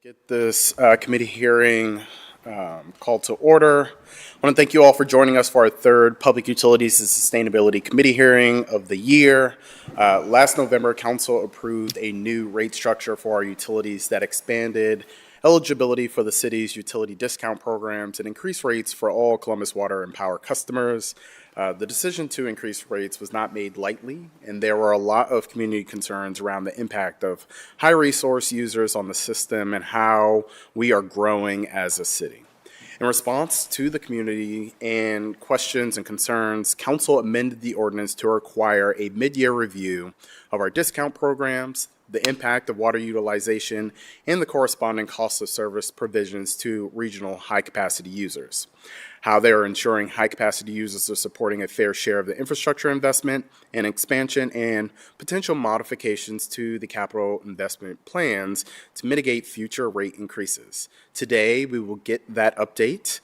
Get this committee hearing called to order. I want to thank you all for joining us for our third Public Utilities and Sustainability Committee hearing of the year. Last November, Council approved a new rate structure for our utilities that expanded eligibility for the city's utility discount programs and increased rates for all Columbus Water and Power customers. The decision to increase rates was not made lightly, and there were a lot of community concerns around the impact of high resource users on the system and how we are growing as a city. In response to the community and questions and concerns, Council amended the ordinance to require a mid-year review of our discount programs, the impact of water utilization, and the corresponding cost of service provisions to regional high-capacity users. How they are ensuring high-capacity users are supporting a fair share of the infrastructure investment and expansion and potential modifications to the capital investment plans to mitigate future rate increases. Today, we will get that update.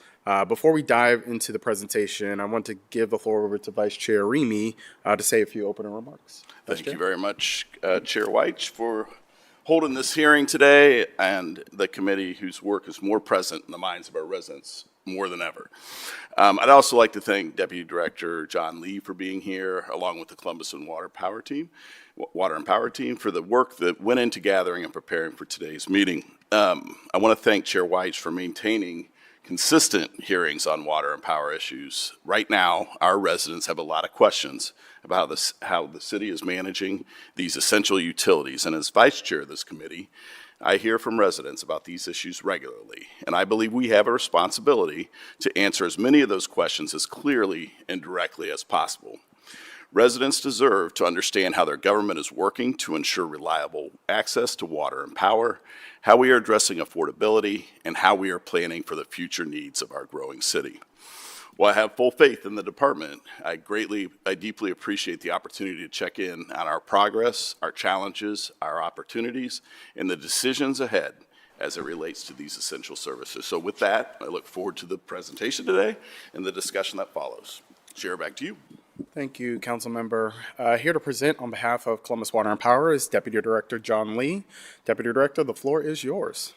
Before we dive into the presentation, I want to give the floor over to Vice Chair Remy to say a few opening remarks. Thank you very much, Chair Weich, for holding this hearing today, and the committee whose work is more present in the minds of our residents more than ever. I'd also like to thank Deputy Director John Lee for being here, along with the Columbus and Water and Power team for the work that went into gathering and preparing for today's meeting. I want to thank Chair Weich for maintaining consistent hearings on water and power issues. Right now, our residents have a lot of questions about how the city is managing these essential utilities. And as Vice Chair of this committee, I hear from residents about these issues regularly, and I believe we have a responsibility to answer as many of those questions as clearly and directly as possible. Residents deserve to understand how their government is working to ensure reliable access to water and power, how we are addressing affordability, and how we are planning for the future needs of our growing city. While I have full faith in the department, I deeply appreciate the opportunity to check in on our progress, our challenges, our opportunities, and the decisions ahead as it relates to these essential services. So with that, I look forward to the presentation today and the discussion that follows. Chair, back to you. Thank you, Council Member. Here to present on behalf of Columbus Water and Power is Deputy Director John Lee. Deputy Director, the floor is yours.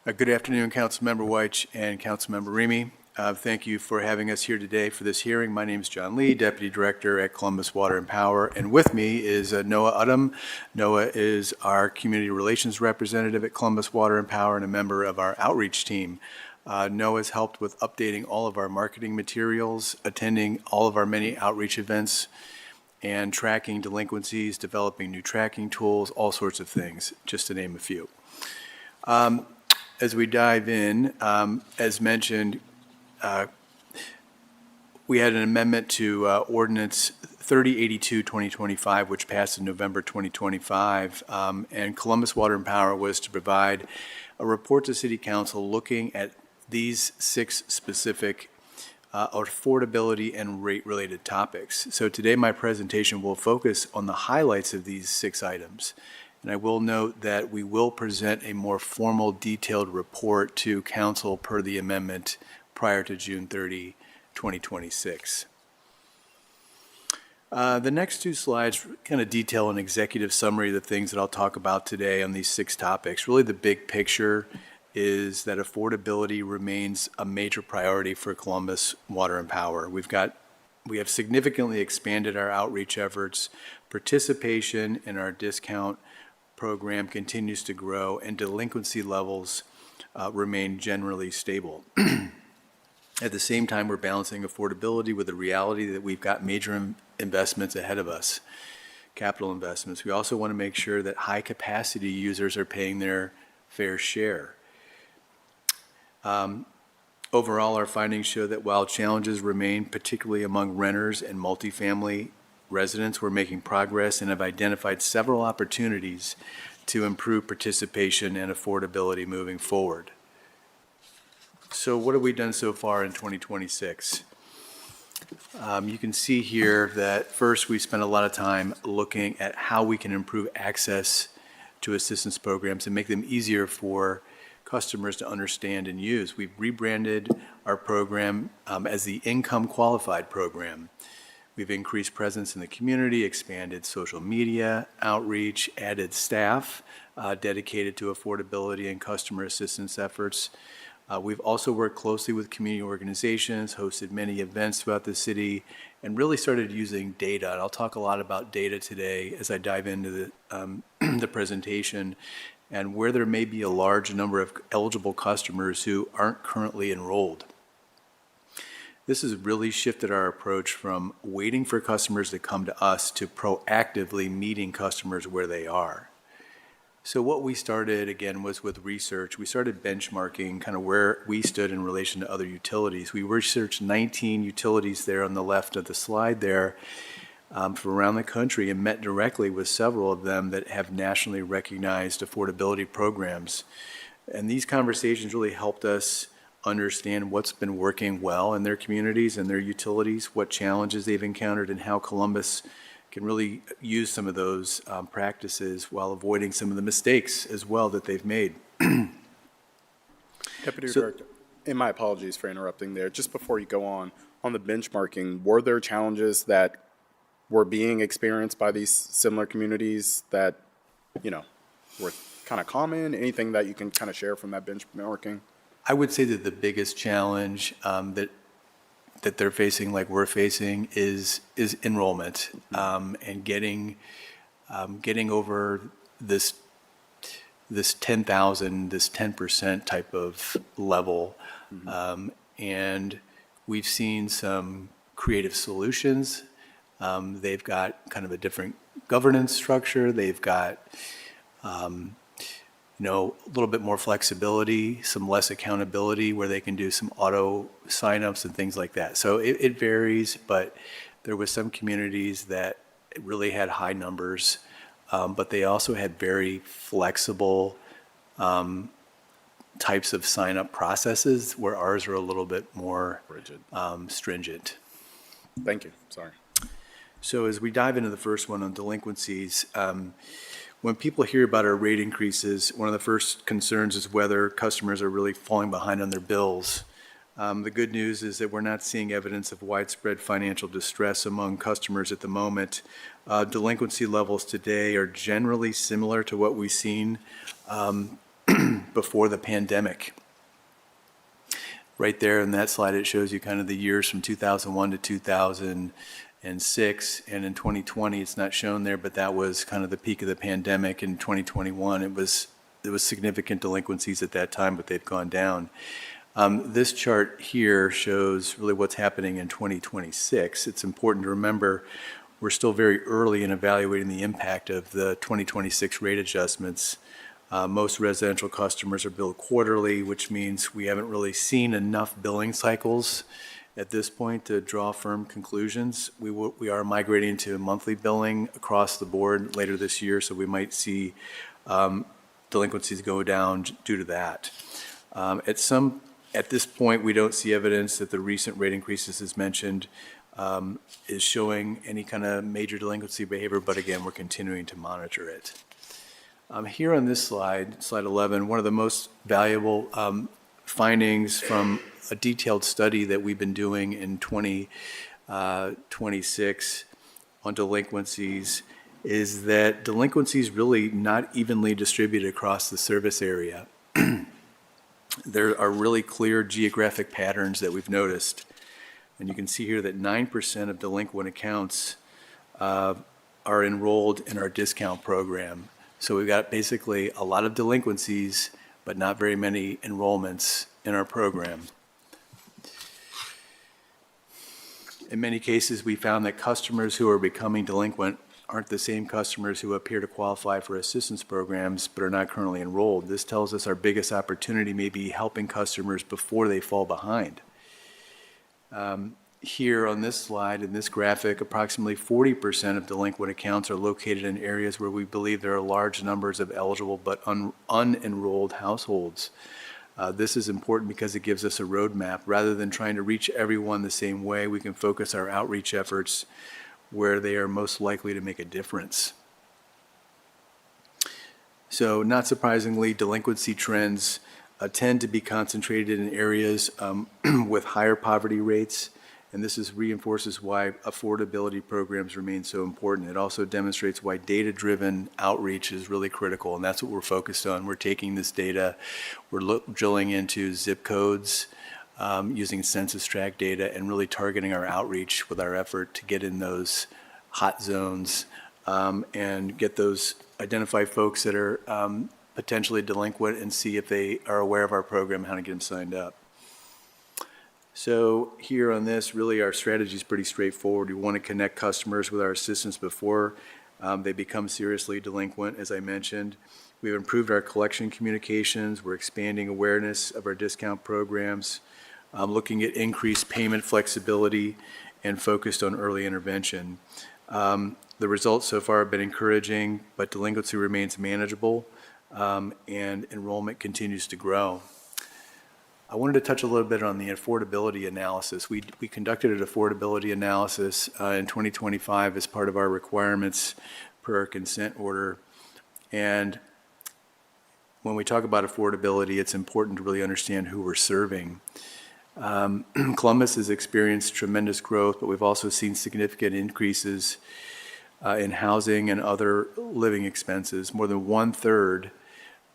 Good afternoon, Council Member Weich and Council Member Remy. Thank you for having us here today for this hearing. My name is John Lee, Deputy Director at Columbus Water and Power, and with me is Noah Udom. Noah is our Community Relations Representative at Columbus Water and Power and a member of our outreach team. Noah's helped with updating all of our marketing materials, attending all of our many outreach events, and tracking delinquencies, developing new tracking tools, all sorts of things, just to name a few. As we dive in, as mentioned, we had an amendment to Ordinance 3082-2025, which passed in November 2025, and Columbus Water and Power was to provide a report to City Council looking at these 6 specific affordability and rate-related topics. So today my presentation will focus on the highlights of these 6 items. And I will note that we will present a more formal, detailed report to Council per the amendment prior to June 30, 2026. The next 2 slides kind of detail an executive summary of the things that I'll talk about today on these 6 topics. Really the big picture is that affordability remains a major priority for Columbus Water and Power. We have significantly expanded our outreach efforts. Participation in our discount program continues to grow, and delinquency levels remain generally stable. At the same time, we're balancing affordability with the reality that we've got major investments ahead of us, capital investments. We also want to make sure that high-capacity users are paying their fair share. Overall, our findings show that while challenges remain, particularly among renters and multifamily residents, we're making progress and have identified several opportunities to improve participation and affordability moving forward. So what have we done so far in 2026? You can see here that first we spent a lot of time looking at how we can improve access to assistance programs and make them easier for customers to understand and use. We've rebranded our program as the Income Qualified Program. We've increased presence in the community, expanded social media, outreach, added staff dedicated to affordability and customer assistance efforts. We've also worked closely with community organizations, hosted many events throughout the city, and really started using data. And I'll talk a lot about data today as I dive into the presentation, and where there may be a large number of eligible customers who aren't currently enrolled. This has really shifted our approach from waiting for customers to come to us to proactively meeting customers where they are. So what we started, again, was with research. We started benchmarking kind of where we stood in relation to other utilities. We researched 19 utilities there on the left of the slide there from around the country, and met directly with several of them that have nationally recognized affordability programs. And these conversations really helped us understand what's been working well in their communities and their utilities, what challenges they've encountered, and how Columbus can really use some of those practices while avoiding some of the mistakes as well that they've made. Deputy Director, and my apologies for interrupting there. Just before you go on the benchmarking, were there challenges that were being experienced by these similar communities that, were kind of common? Anything that you can kind of share from that benchmarking? I would say that the biggest challenge that they're facing, like we're facing, is enrollment, and getting over this 10,000, this 10% type of level. And we've seen some creative solutions. They've got kind of a different governance structure. They've got a little bit more flexibility, some less accountability where they can do some auto signups and things like that. So it varies, but there was some communities that really had high numbers, but they also had very flexible types of sign-up processes, where ours are a little bit more Rigid. Stringent. Thank you. Sorry. So as we dive into the first one on delinquencies, when people hear about our rate increases, one of the first concerns is whether customers are really falling behind on their bills. The good news is that we're not seeing evidence of widespread financial distress among customers at the moment. Delinquency levels today are generally similar to what we've seen before the pandemic. Right there in that slide, it shows you kind of the years from 2001 to 2006, and in 2020, it's not shown there, but that was kind of the peak of the pandemic. In 2021, there was significant delinquencies at that time, but they've gone down. This chart here shows really what's happening in 2026. It's important to remember we're still very early in evaluating the impact of the 2026 rate adjustments. Most residential customers are billed quarterly, which means we haven't really seen enough billing cycles at this point to draw firm conclusions. We are migrating to monthly billing across the board later this year, so we might see delinquencies go down due to that. At this point, we don't see evidence that the recent rate increases, as mentioned, is showing any kind of major delinquency behavior, but again, we're continuing to monitor it. Here on this slide 11, one of the most valuable findings from a detailed study that we've been doing in 2026 on delinquencies is that delinquencies really not evenly distributed across the service area. There are really clear geographic patterns that we've noticed. And you can see here that 9% of delinquent accounts are enrolled in our discount program. So we've got basically a lot of delinquencies, but not very many enrollments in our program. In many cases, we found that customers who are becoming delinquent aren't the same customers who appear to qualify for assistance programs but are not currently enrolled. This tells us our biggest opportunity may be helping customers before they fall behind. Here on this slide, in this graphic, approximately 40% of delinquent accounts are located in areas where we believe there are large numbers of eligible but unenrolled households. This is important because it gives us a roadmap. Rather than trying to reach everyone the same way, we can focus our outreach efforts where they are most likely to make a difference. So not surprisingly, delinquency trends tend to be concentrated in areas with higher poverty rates And this reinforces why affordability programs remain so important. It also demonstrates why data-driven outreach is really critical, and that's what we're focused on. We're taking this data, we're drilling into zip codes, using census tract data, and really targeting our outreach with our effort to get in those hot zones and get those, identify folks that are potentially delinquent and see if they are aware of our program, how to get them signed up. So here on this, really our strategy is pretty straightforward. We want to connect customers with our assistance before they become seriously delinquent, as I mentioned. We've improved our collection communications. We're expanding awareness of our discount programs, looking at increased payment flexibility, and focused on early intervention. The results so far have been encouraging, but delinquency remains manageable, and enrollment continues to grow. I wanted to touch a little bit on the affordability analysis. We conducted an affordability analysis in 2025 as part of our requirements per our consent order. And when we talk about affordability, it's important to really understand who we're serving. Columbus has experienced tremendous growth, but we've also seen significant increases in housing and other living expenses. More than 1/3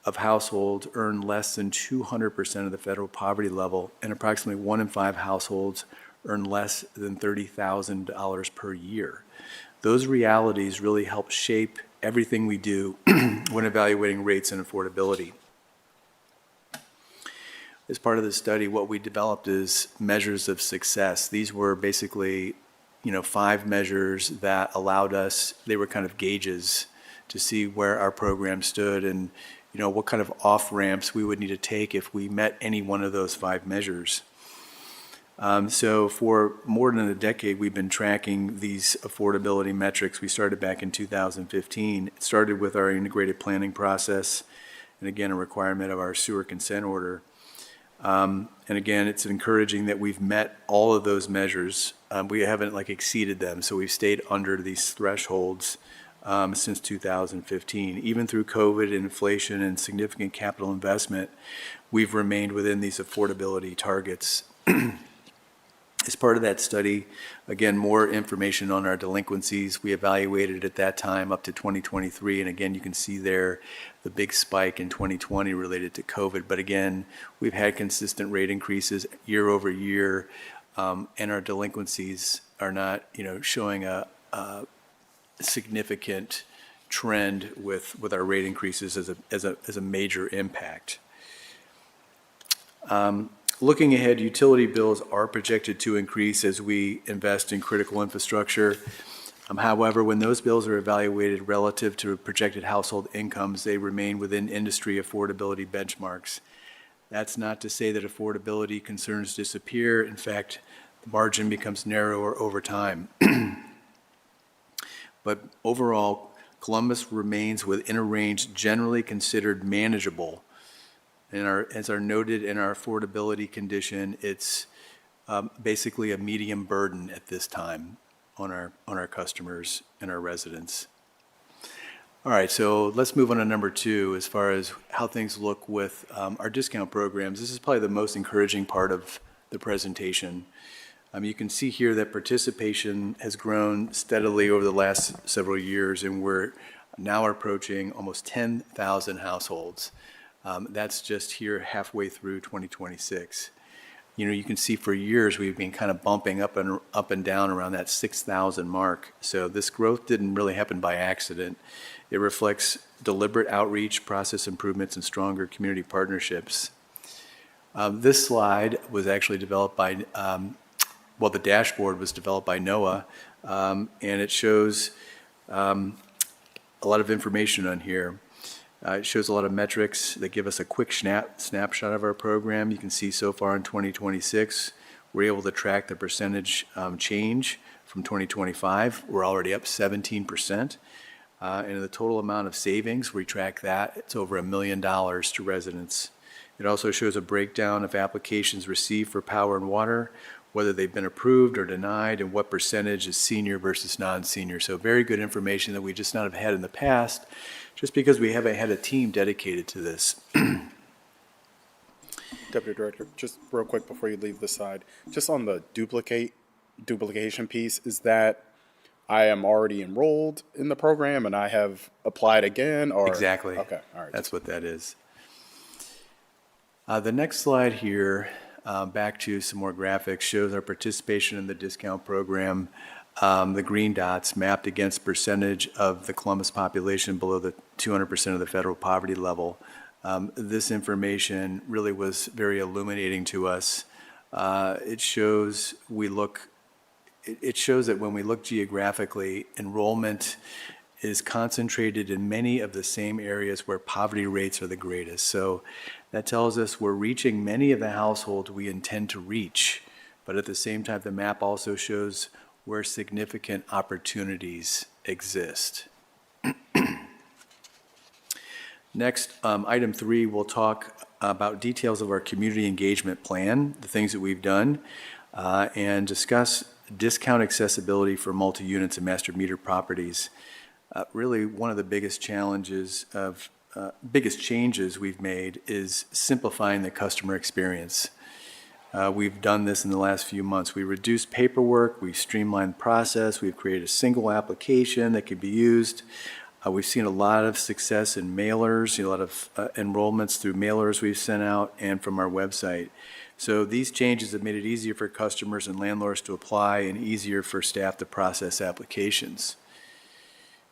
of households earn less than 200% of the federal poverty level, and approximately 1 in 5 households earn less than $30,000 per year. Those realities really help shape everything we do when evaluating rates and affordability. As part of the study, what we developed is measures of success. These were basically, 5 measures that allowed us, they were kind of gauges to see where our program stood and what kind of off-ramps we would need to take if we met any one of those 5 measures. So for more than a decade, we've been tracking these affordability metrics. We started back in 2015. It started with our integrated planning process, and again, a requirement of our sewer consent order. And again, it's encouraging that we've met all of those measures. We haven't exceeded them, so we've stayed under these thresholds since 2015. Even through COVID and inflation and significant capital investment, we've remained within these affordability targets. As part of that study, again, more information on our delinquencies. We evaluated at that time up to 2023, and again, you can see there the big spike in 2020 related to COVID. But again, we've had consistent rate increases year over year, and our delinquencies are not, showing a significant trend with our rate increases as a major impact. Looking ahead, utility bills are projected to increase as we invest in critical infrastructure. However, when those bills are evaluated relative to projected household incomes, they remain within industry affordability benchmarks. That's not to say that affordability concerns disappear. In fact, the margin becomes narrower over time. But overall, Columbus remains within a range generally considered manageable. As are noted in our affordability condition, it's basically a medium burden at this time on our customers and our residents. All right, so let's move on to number 2 as far as how things look with our discount programs. This is probably the most encouraging part of the presentation. You can see here that participation has grown steadily over the last several years, and we're now approaching almost 10,000 households. That's just here halfway through 2026. You can see for years we've been kind of bumping up and down around that 6,000 mark. So this growth didn't really happen by accident. It reflects deliberate outreach, process improvements, and stronger community partnerships. This slide was actually developed by, the dashboard was developed by NOAA, and it shows a lot of information on here. It shows a lot of metrics that give us a quick snapshot of our program. You can see so far in 2026, we're able to track the percentage change from 2025. We're already up 17%. And the total amount of savings, we track that. It's over $1 million to residents. It also shows a breakdown of applications received for power and water, whether they've been approved or denied, and what percentage is senior versus non-senior. So very good information that we just not have had in the past, just because we haven't had a team dedicated to this. Deputy Director, just real quick before you leave the side, just on the duplicate duplication piece, is that I am already enrolled in the program and I have applied again, or? Exactly. Okay, all right. That's what that is. The next slide here, back to some more graphics, shows our participation in the discount program. The green dots mapped against percentage of the Columbus population below the 200% of the federal poverty level. This information really was very illuminating to us. It shows that when we look geographically, enrollment is concentrated in many of the same areas where poverty rates are the greatest. So that tells us we're reaching many of the households we intend to reach, but at the same time, the map also shows where significant opportunities exist. Next, item 3, we'll talk about details of our community engagement plan, the things that we've done, and discuss discount accessibility for multi-units and master meter properties. Really, one of the biggest changes we've made is simplifying the customer experience. We've done this in the last few months. We reduced paperwork, we've streamlined the process, we've created a single application that can be used. We've seen a lot of success in mailers, a lot of enrollments through mailers we've sent out and from our website. So these changes have made it easier for customers and landlords to apply and easier for staff to process applications.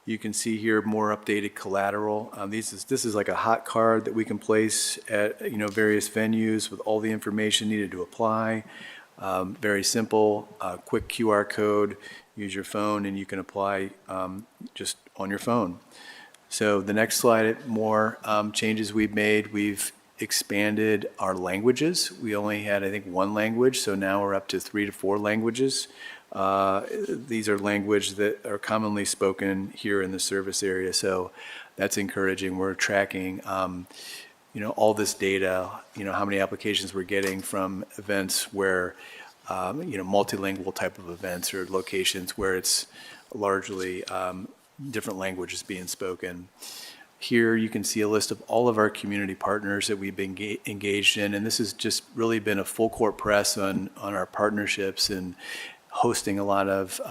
You can see here more updated collateral. This is like a hot card that we can place at various venues with all the information needed to apply. Very simple, quick QR code. Use your phone and you can apply just on your phone. So the next slide, more changes we've made. We've expanded our languages. We only had, I think, 1 language, so now we're up to 3 to 4 languages. These are languages that are commonly spoken here in the service area, so that's encouraging. We're tracking, all this data, how many applications we're getting from events where, multilingual type of events or locations where it's largely different languages being spoken. Here you can see a list of all of our community partners that we've been engaged in, and this has just really been a full court press on our partnerships and hosting a lot of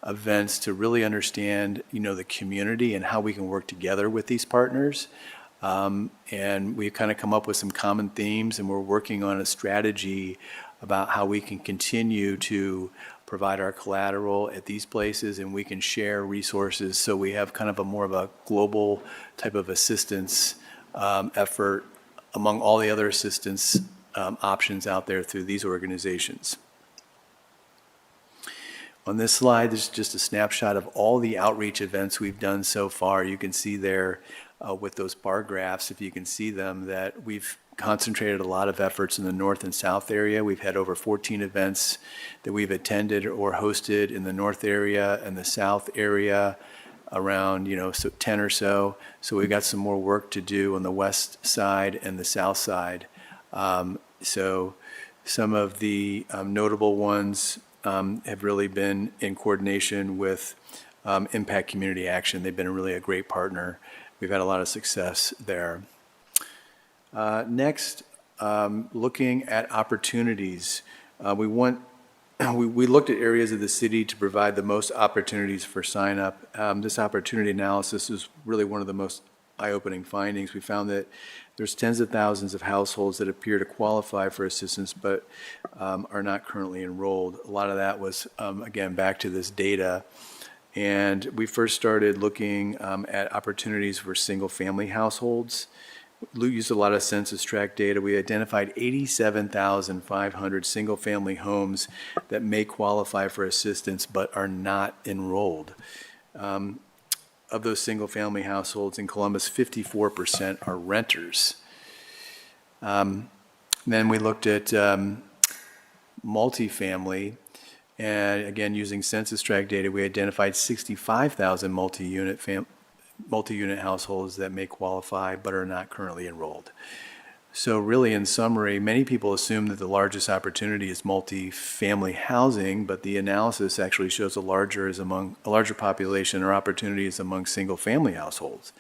events to really understand, the community and how we can work together with these partners. And we've kind of come up with some common themes, and we're working on a strategy about how we can continue to provide our collateral at these places, and we can share resources so we have kind of a more of a global type of assistance effort among all the other assistance options out there through these organizations. On this slide, there's just a snapshot of all the outreach events we've done so far. You can see there with those bar graphs, if you can see them, that we've concentrated a lot of efforts in the north and south area. We've had over 14 events that we've attended or hosted in the north area and the south area, around 10 or so. So we've got some more work to do on the west side and the south side. So some of the notable ones have really been in coordination with Impact Community Action. They've been really a great partner. We've had a lot of success there. Next, looking at opportunities. We looked at areas of the city to provide the most opportunities for sign up. This opportunity analysis is really one of the most eye-opening findings. We found that there's tens of thousands of households that appear to qualify for assistance but are not currently enrolled. A lot of that was, again, back to this data. And we first started looking at opportunities for single-family households. We used a lot of census tract data. We identified 87,500 single-family homes that may qualify for assistance but are not enrolled. Of those single-family households in Columbus, 54% are renters. Then we looked at multifamily, and again, using census tract data, we identified 65,000 multi-unit households that may qualify but are not currently enrolled. So really, in summary, many people assume that the largest opportunity is multi-family housing, but the analysis actually shows a larger population or opportunities among single-family households.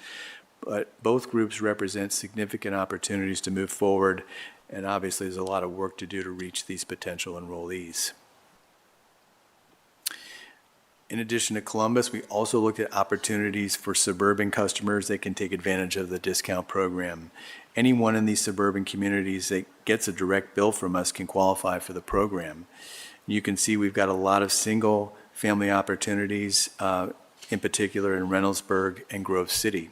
But both groups represent significant opportunities to move forward, and obviously there's a lot of work to do to reach these potential enrollees. In addition to Columbus, we also looked at opportunities for suburban customers that can take advantage of the discount program. Anyone in these suburban communities that gets a direct bill from us can qualify for the program. You can see we've got a lot of single-family opportunities, in particular in Reynoldsburg and Grove City.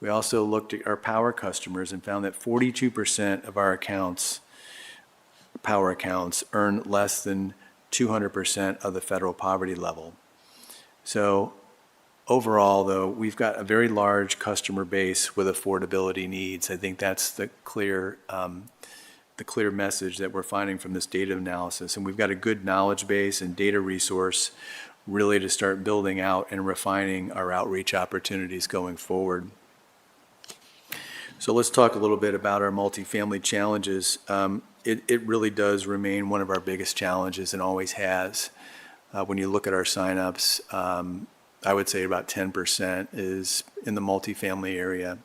We also looked at our power customers and found that 42% of our power accounts earn less than 200% of the federal poverty level. So overall, though, we've got a very large customer base with affordability needs. I think that's the clear message that we're finding from this data analysis. And we've got a good knowledge base and data resource really to start building out and refining our outreach opportunities going forward. So let's talk a little bit about our multifamily challenges. It really does remain one of our biggest challenges and always has. When you look at our signups, I would say about 10% is in the multifamily area.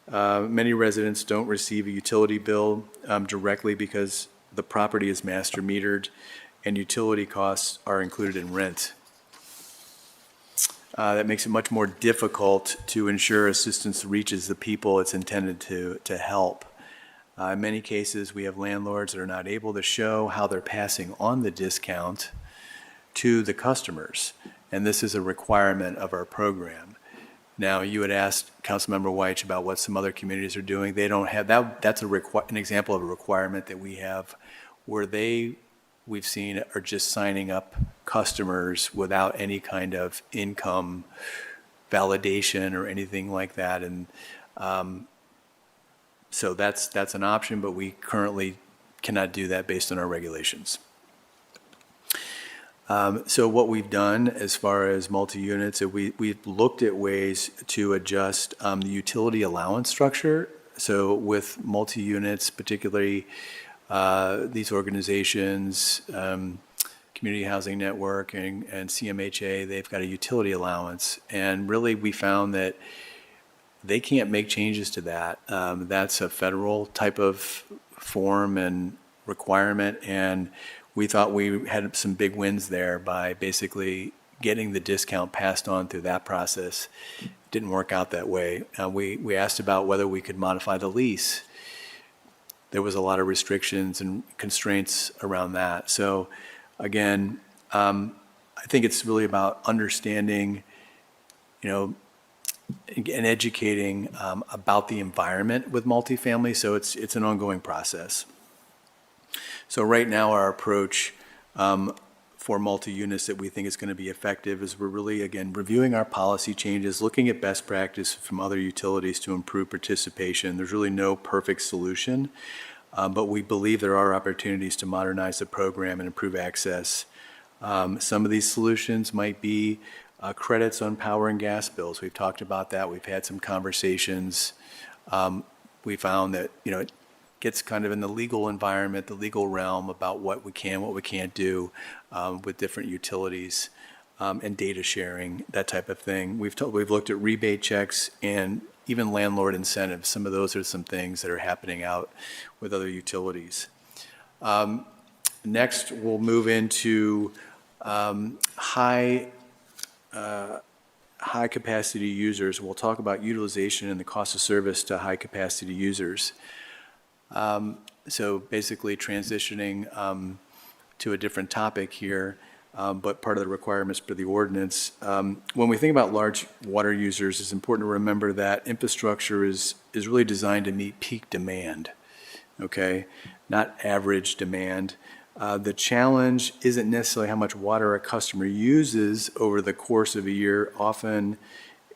Many residents don't receive a utility bill directly because the property is master metered and utility costs are included in rent. That makes it much more difficult to ensure assistance reaches the people it's intended to help. In many cases, we have landlords that are not able to show how they're passing on the discount to the customers, and this is a requirement of our program. Now, you had asked Councilmember Weich about what some other communities are doing. They don't have that. That's an example of a requirement that we have where we've seen are just signing up customers without any kind of income validation or anything like that. And so that's an option, but we currently cannot do that based on our regulations. So what we've done as far as multi-units, we've looked at ways to adjust the utility allowance structure. So with multi-units, particularly these organizations, Community Housing Network and CMHA, they've got a utility allowance. And really we found that they can't make changes to that. That's a federal type of form and requirement. And we thought we had some big wins there by basically getting the discount passed on through that process. It didn't work out that way. We asked about whether we could modify the lease. There was a lot of restrictions and constraints around that. So again, I think it's really about understanding, and educating about the environment with multifamily. So it's an ongoing process. So right now our approach for multi-units that we think is going to be effective is we're really, again, reviewing our policy changes, looking at best practice from other utilities to improve participation. There's really no perfect solution, but we believe there are opportunities to modernize the program and improve access. Some of these solutions might be credits on power and gas bills. We've talked about that. We've had some conversations. We found that, it gets kind of in the legal environment, the legal realm about what we can, what we can't do with different utilities and data sharing, that type of thing. We've looked at rebate checks and even landlord incentives. Some of those are some things that are happening out with other utilities. Next, we'll move into high capacity users. We'll talk about utilization and the cost of service to high capacity users. So basically transitioning to a different topic here, but part of the requirements for the ordinance. When we think about large water users, it's important to remember that infrastructure is really designed to meet peak demand, okay? Not average demand. The challenge isn't necessarily how much water a customer uses over the course of a year. Often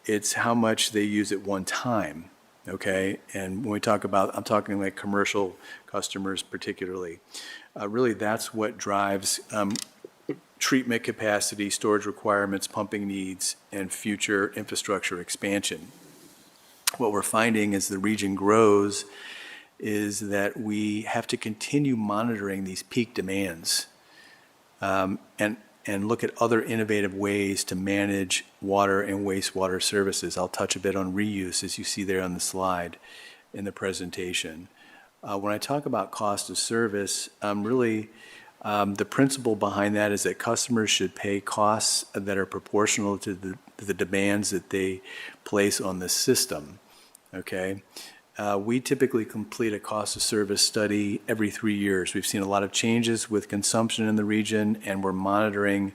it's how much they use at one time. Okay, and when we talk about, I'm talking like commercial customers particularly, really that's what drives treatment capacity, storage requirements, pumping needs, and future infrastructure expansion. What we're finding as the region grows is that we have to continue monitoring these peak demands and look at other innovative ways to manage water and wastewater services. I'll touch a bit on reuse, as you see there on the slide in the presentation. When I talk about cost of service, really The principle behind that is that customers should pay costs that are proportional to the demands that they place on the system, okay? We typically complete a cost of service study every 3 years. We've seen a lot of changes with consumption in the region, and we're monitoring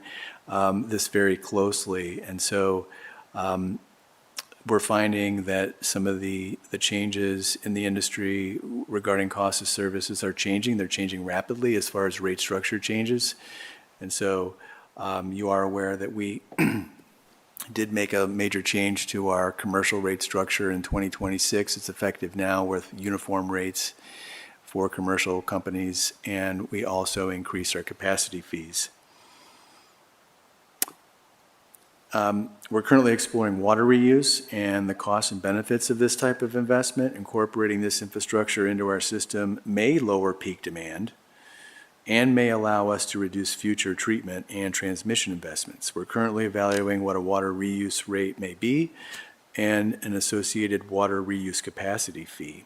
this very closely. And so we're finding that some of the changes in the industry regarding cost of services are changing. They're changing rapidly as far as rate structure changes. And so you are aware that we did make a major change to our commercial rate structure in 2026. It's effective now with uniform rates for commercial companies, and we also increased our capacity fees. We're currently exploring water reuse and the costs and benefits of this type of investment. Incorporating this infrastructure into our system may lower peak demand and may allow us to reduce future treatment and transmission investments. We're currently evaluating what a water reuse rate may be and an associated water reuse capacity fee.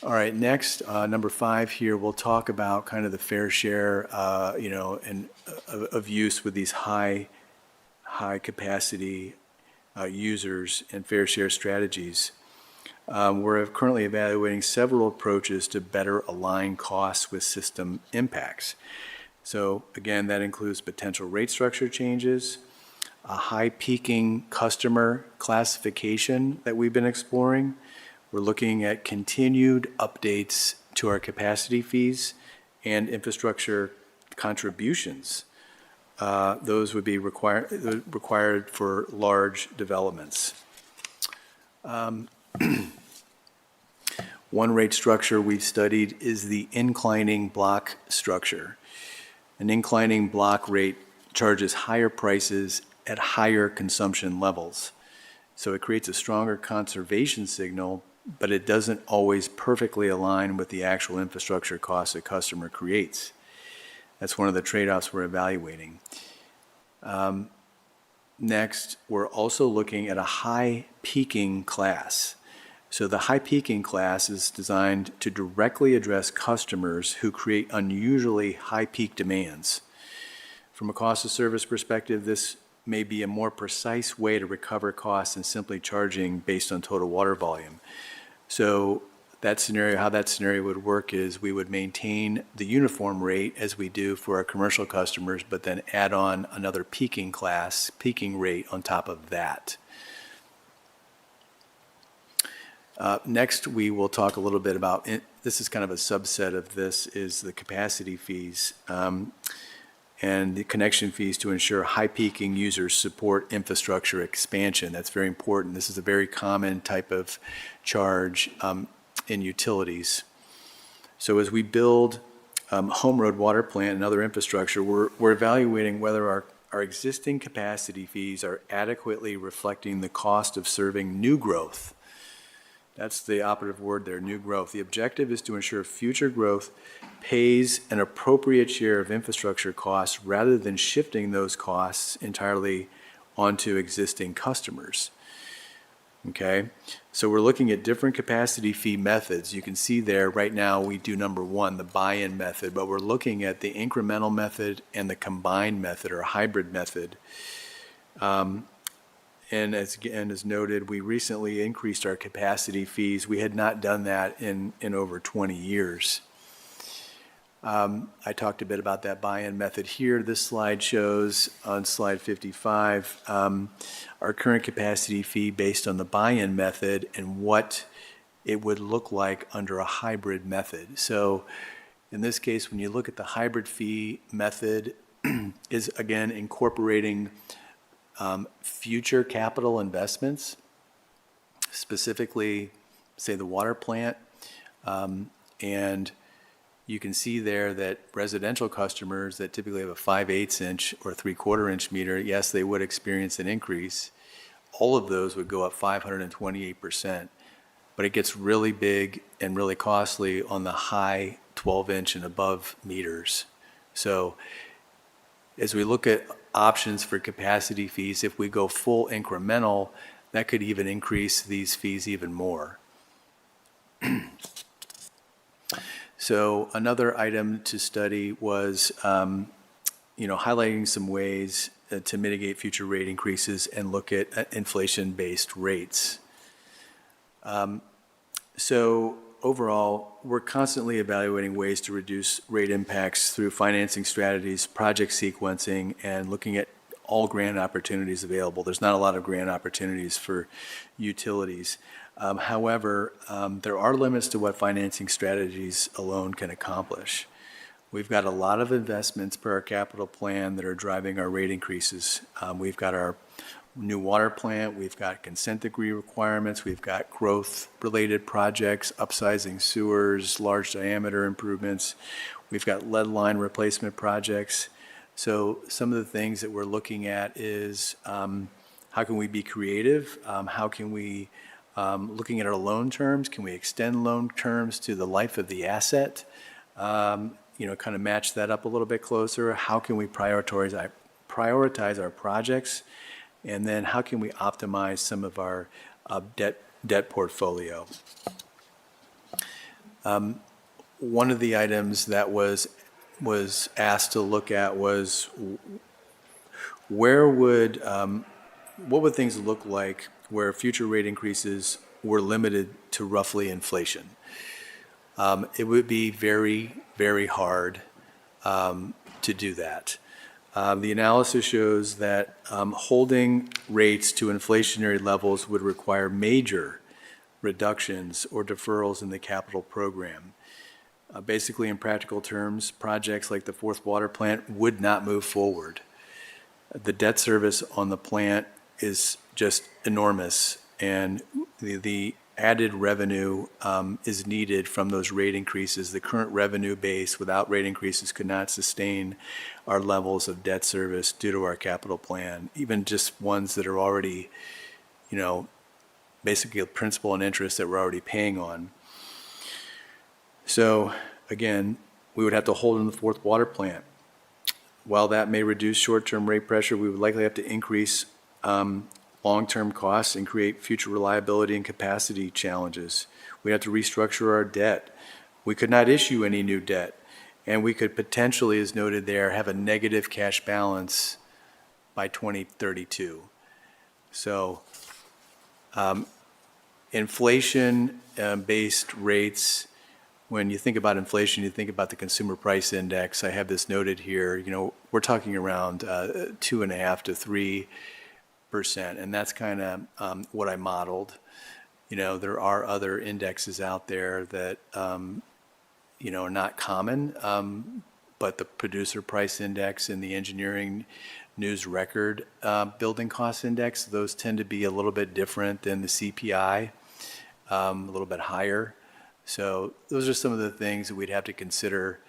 All right, next, number 5 here, we'll talk about kind of the fair share, of use with these high capacity users and fair share strategies. We're currently evaluating several approaches to better align costs with system impacts. So again, that includes potential rate structure changes, a high peaking customer classification that we've been exploring. We're looking at continued updates to our capacity fees and infrastructure contributions. Those would be required for large developments. One rate structure we've studied is the inclining block structure. An inclining block rate charges higher prices at higher consumption levels. So it creates a stronger conservation signal, but it doesn't always perfectly align with the actual infrastructure costs a customer creates. That's one of the trade-offs we're evaluating. Next, we're also looking at a high peaking class. So the high peaking class is designed to directly address customers who create unusually high peak demands. From a cost of service perspective, this may be a more precise way to recover costs than simply charging based on total water volume. So how that scenario would work is we would maintain the uniform rate as we do for our commercial customers, but then add on another peaking rate on top of that. Next, we will talk a little bit about, this is kind of a subset of this, is the capacity fees and the connection fees to ensure high peaking users support infrastructure expansion. That's very important. This is a very common type of charge in utilities. So as we build home road water plant and other infrastructure, we're evaluating whether our existing capacity fees are adequately reflecting the cost of serving new growth. That's the operative word there, new growth. The objective is to ensure future growth pays an appropriate share of infrastructure costs rather than shifting those costs entirely onto existing customers. Okay, so we're looking at different capacity fee methods. You can see there right now we do number 1, the buy-in method, but we're looking at the incremental method and the combined method or hybrid method. And as noted, we recently increased our capacity fees. We had not done that in over 20 years. I talked a bit about that buy-in method here. This slide shows on slide 55 our current capacity fee based on the buy-in method and what it would look like under a hybrid method. So in this case, when you look at the hybrid fee method, is again incorporating future capital investments, specifically, say, the water plant. And you can see there that residential customers that typically have a 5/8 inch or 3/4 inch meter, yes, they would experience an increase. All of those would go up 528%. But it gets really big and really costly on the high 12 inch and above meters. So as we look at options for capacity fees, if we go full incremental, that could even increase these fees even more. So another item to study was, highlighting some ways to mitigate future rate increases and look at inflation-based rates. So overall, we're constantly evaluating ways to reduce rate impacts through financing strategies, project sequencing, and looking at all grant opportunities available. There's not a lot of grant opportunities for utilities. However, there are limits to what financing strategies alone can accomplish. We've got a lot of investments per our capital plan that are driving our rate increases. We've got our new water plant, we've got consent decree requirements, we've got growth-related projects, upsizing sewers, large diameter improvements, we've got lead line replacement projects. So some of the things that we're looking at is how can we be creative? How can we, looking at our loan terms, can we extend loan terms to the life of the asset? Kind of match that up a little bit closer. How can we prioritize our projects? And then how can we optimize some of our debt portfolio? One of the items that was asked to look at was what would things look like where future rate increases were limited to roughly inflation? It would be very, very hard to do that. The analysis shows that holding rates to inflationary levels would require major reductions or deferrals in the capital program. Basically, in practical terms, projects like the fourth water plant would not move forward. The debt service on the plant is just enormous, and the added revenue is needed from those rate increases. The current revenue base without rate increases could not sustain our levels of debt service due to our capital plan, even just ones that are already, basically a principal and interest that we're already paying on. So again, we would have to hold in the fourth water plant. While that may reduce short-term rate pressure, we would likely have to increase long-term costs and create future reliability and capacity challenges. We have to restructure our debt. We could not issue any new debt, and we could potentially, as noted there, have a negative cash balance by 2032. So inflation-based rates, when you think about inflation, you think about the consumer price index. I have this noted here. We're talking around 2.5 to 3%, and that's kind of what I modeled. There are other indexes out there that are not common, but the producer price index and the engineering news record building cost index, those tend to be a little bit different than the CPI, a little bit higher. So those are some of the things that we'd have to consider,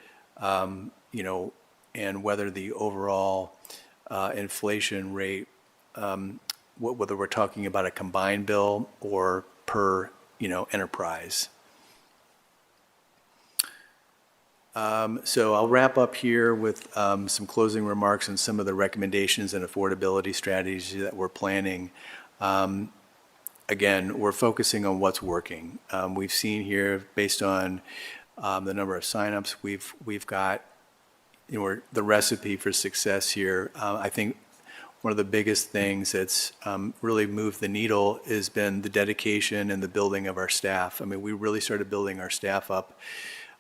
and whether the overall inflation rate, whether we're talking about a combined bill or per, enterprise. So I'll wrap up here with some closing remarks on some of the recommendations and affordability strategies that we're planning. Again, we're focusing on what's working. We've seen here, based on the number of signups, we've got the recipe for success here. I think one of the biggest things that's really moved the needle has been the dedication and the building of our staff. I mean, we really started building our staff up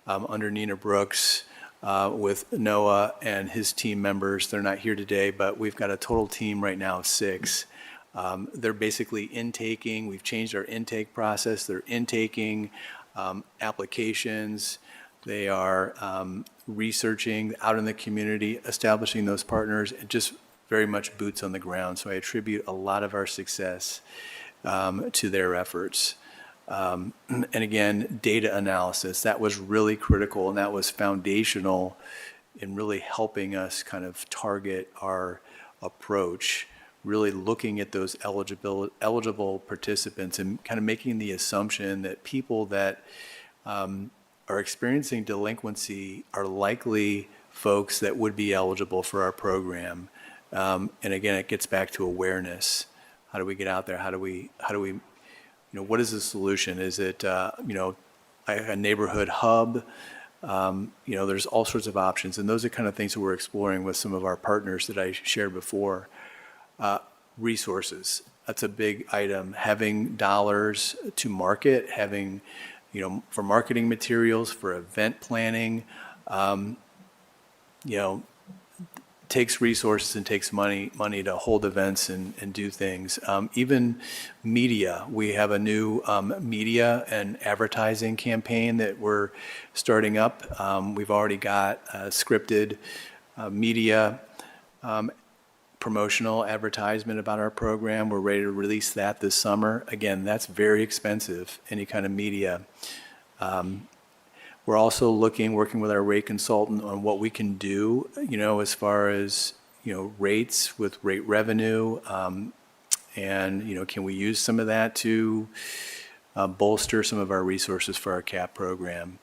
under Nina Brooks with Noah and his team members. They're not here today, but we've got a total team right now of 6. They're basically intaking. We've changed our intake process. They're intaking applications. They are researching out in the community, establishing those partners, and just very much boots on the ground. So I attribute a lot of our success to their efforts. And again, data analysis, that was really critical, and that was foundational in really helping us kind of target our approach, really looking at those eligible participants and kind of making the assumption that people that are experiencing delinquency are likely folks that would be eligible for our program. And again, it gets back to awareness. How do we get out there? How do we what is the solution? Is it, a neighborhood hub? There's all sorts of options, and those are kind of things that we're exploring with some of our partners that I shared before. Resources, that's a big item. Having dollars to market, having, for marketing materials, for event planning, takes resources and takes money to hold events and do things. Even media, we have a new media and advertising campaign that we're starting up. We've already got scripted media promotional advertisement about our program. We're ready to release that this summer. Again, that's very expensive, any kind of media. We're also working with our rate consultant on what we can do, as far as, rates with rate revenue. And, can we use some of that to bolster some of our resources for our CAP program?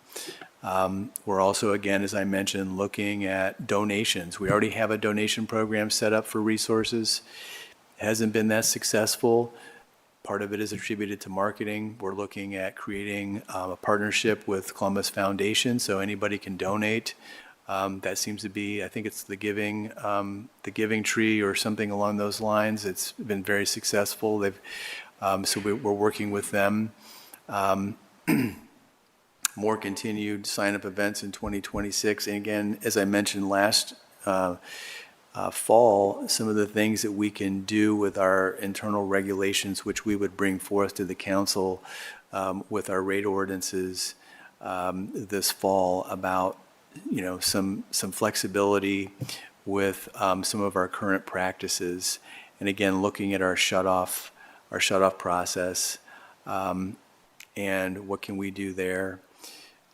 We're also, again, as I mentioned, looking at donations. We already have a donation program set up for resources. It hasn't been that successful. Part of it is attributed to marketing. We're looking at creating a partnership with Columbus Foundation, so anybody can donate. That seems to be, I think it's the Giving Tree or something along those lines. It's been very successful. So we're working with them. More continued sign-up events in 2026. And again, as I mentioned last fall, some of the things that we can do with our internal regulations, which we would bring forth to the council with our rate ordinances this fall about, some flexibility with some of our current practices. And again, looking at our shut-off process and what can we do there.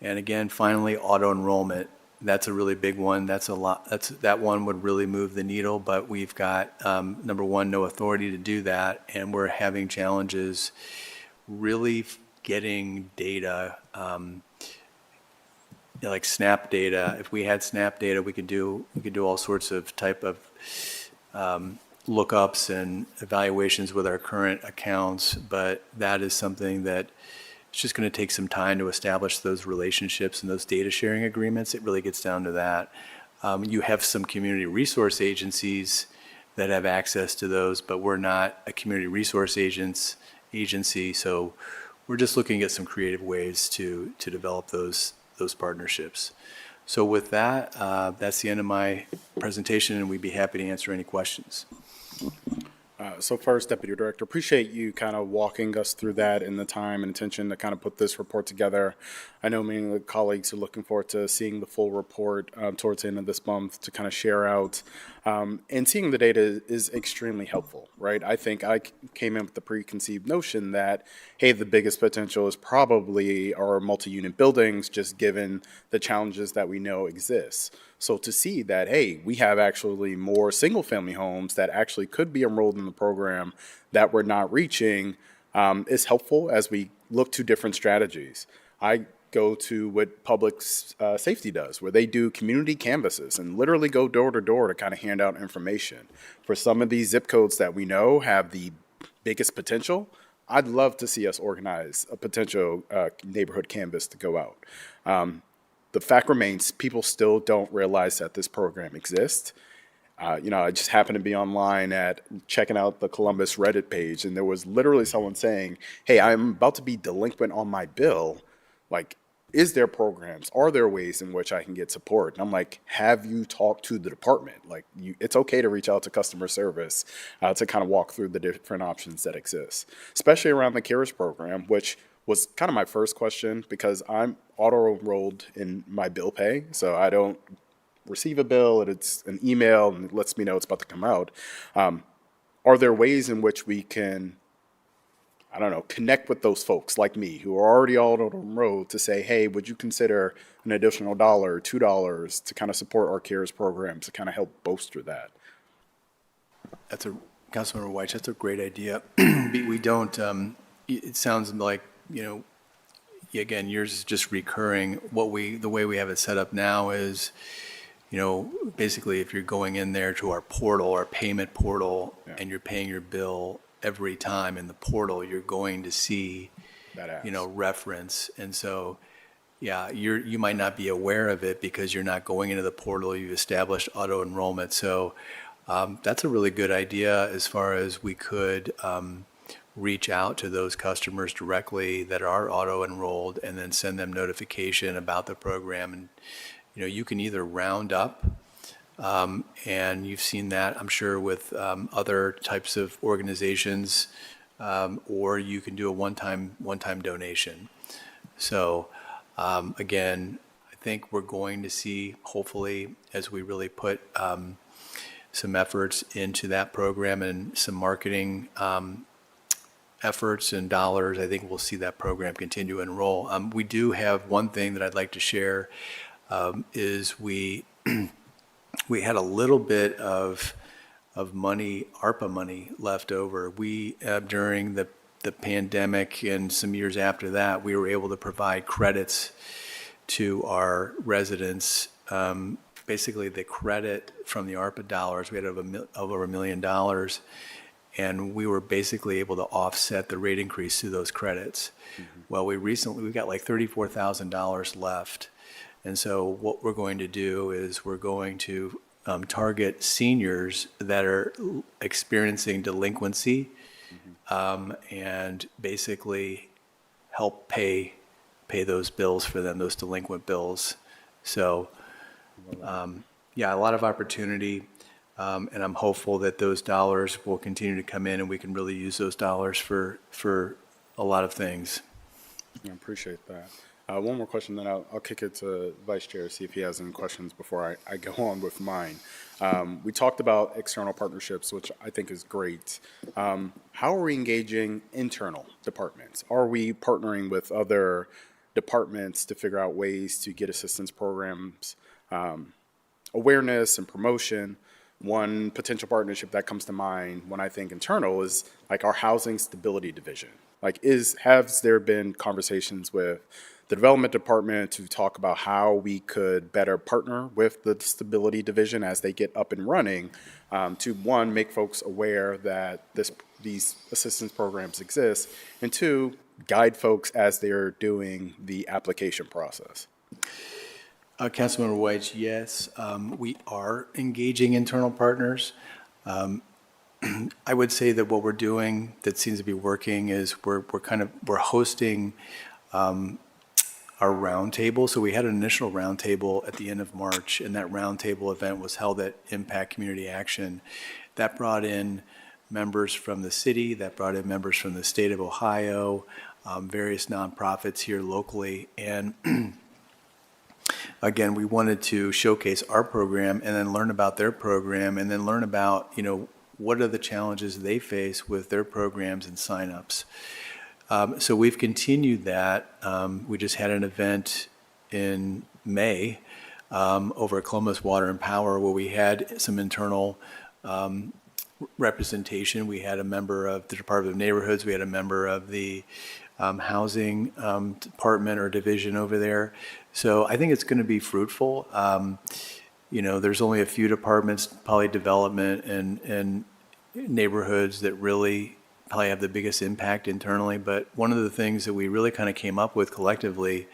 And again, finally, auto enrollment. That's a really big one. That one would really move the needle, but we've got, number one, no authority to do that, and we're having challenges really getting data, like SNAP data. If we had SNAP data, we could do all sorts of type of lookups and evaluations with our current accounts, but that is something that it's just going to take some time to establish those relationships and those data sharing agreements. It really gets down to that. You have some community resource agencies that have access to those, but we're not a community resource agency, so we're just looking at some creative ways to develop those partnerships. So with that, that's the end of my presentation, and we'd be happy to answer any questions. So first, Deputy Director, appreciate you kind of walking us through that and the time and attention to kind of put this report together. I know many of the colleagues are looking forward to seeing the full report towards the end of this month to kind of share out. And seeing the data is extremely helpful, right? I think I came in with the preconceived notion that, hey, the biggest potential is probably our multi-unit buildings, just given the challenges that we know exist. So to see that, hey, we have actually more single-family homes that actually could be enrolled in the program that we're not reaching is helpful as we look to different strategies. I go to what public safety does, where they do community canvases and literally go door to door to kind of hand out information. For some of these zip codes that we know have the biggest potential, I'd love to see us organize a potential neighborhood canvas to go out. The fact remains, people still don't realize that this program exists. I just happened to be online checking out the Columbus Reddit page, and there was literally someone saying, hey, I'm about to be delinquent on my bill. Like, is there programs? Are there ways in which I can get support? And I'm like, have you talked to the department? Like, it's okay to reach out to customer service to kind of walk through the different options that exist, especially around the CARES program, which was kind of my first question because I'm auto-enrolled in my bill pay, so I don't receive a bill, and it's an email, and it lets me know it's about to come out. Are there ways in which we can, connect with those folks like me who are already auto-enrolled to say, hey, would you consider an additional $1 or $2 to kind of support our CARES program to kind of help bolster that? Councilmember White, that's a great idea. We don't, it sounds like, again, yours is just recurring. The way we have it set up now is, basically if you're going in there to our portal, our payment portal, and you're paying your bill every time in the portal, you're going to see, That reference. And so Yeah, you might not be aware of it because you're not going into the portal. You've established auto enrollment. So that's a really good idea as far as we could reach out to those customers directly that are auto enrolled and then send them notification about the program. And, you can either round up, and you've seen that, I'm sure, with other types of organizations, or you can do a one-time donation. So, again, I think we're going to see, hopefully, as we really put some efforts into that program and some marketing efforts and dollars, I think we'll see that program continue to enroll. We do have one thing that I'd like to share, is we had a little bit of money, ARPA money left over. We, during the pandemic and some years after that, we were able to provide credits to our residents. Basically, the credit from the ARPA dollars, we had over $1 million, and we were basically able to offset the rate increase through those credits. Well, we got like $34,000 left. And so what we're going to do is we're going to target seniors that are experiencing delinquency, and basically help pay those bills for them, those delinquent bills. So, yeah, a lot of opportunity, and I'm hopeful that those dollars will continue to come in and we can really use those dollars for a lot of things. I appreciate that. One more question, then I'll kick it to Vice Chair, see if he has any questions before I go on with mine. We talked about external partnerships, which I think is great. How are we engaging internal departments? Are we partnering with other departments to figure out ways to get assistance programs, awareness and promotion? One potential partnership that comes to mind when I think internal is like our housing stability division. Like, has there been conversations with the development department to talk about how we could better partner with the stability division as they get up and running, to one, make folks aware that these assistance programs exist, and two, guide folks as they're doing the application process? Councilmember White, yes, we are engaging internal partners. I would say that what we're doing that seems to be working is we're hosting our roundtable. So we had an initial roundtable at the end of March, and that roundtable event was held at Impact Community Action. That brought in members from the city, that brought in members from the state of Ohio, various nonprofits here locally, and again, we wanted to showcase our program and then learn about their program and then learn about, what are the challenges they face with their programs and signups. So we've continued that. We just had an event in May over at Columbus Water and Power where we had some internal representation. We had a member of the Department of Neighborhoods. We had a member of the housing department or division over there. So I think it's going to be fruitful. There's only a few departments, probably development and neighborhoods, that really probably have the biggest impact internally. But one of the things that we really kind of came up with collectively,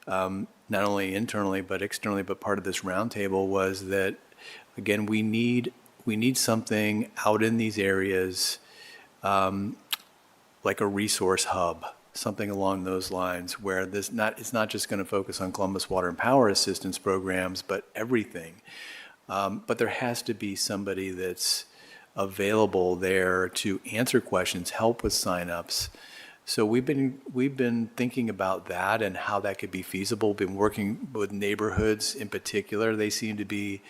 not only internally but externally, but part of this roundtable was that, again, we need something out in these areas, like a resource hub, something along those lines, where it's not just going to focus on Columbus Water and Power assistance programs, but everything. But there has to be somebody that's available there to answer questions, help with signups. So we've been thinking about that and how that could be feasible. Been working with neighborhoods in particular. They seem to be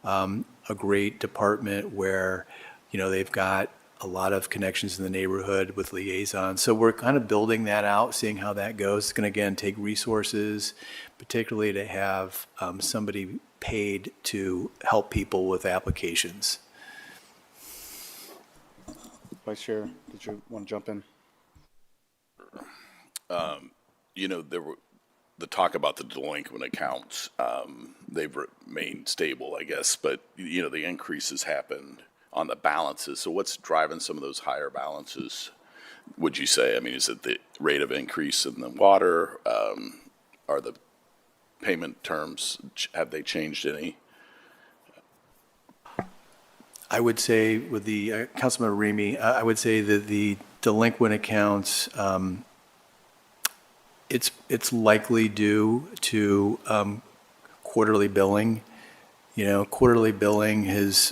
a great department where, they've got a lot of connections in the neighborhood with liaisons. So we're kind of building that out, seeing how that goes. It's going to, again, take resources, particularly to have somebody paid to help people with applications. Vice Chair, did you want to jump in? There were the talk about the delinquent accounts. They've remained stable, I guess, but the increases happened on the balances. So what's driving some of those higher balances, would you say? I mean, is it the rate of increase in the water, are the payment terms, have they changed any? I would say with the, Councilman Remy, I would say that the delinquent accounts, it's likely due to quarterly billing. You know, quarterly billing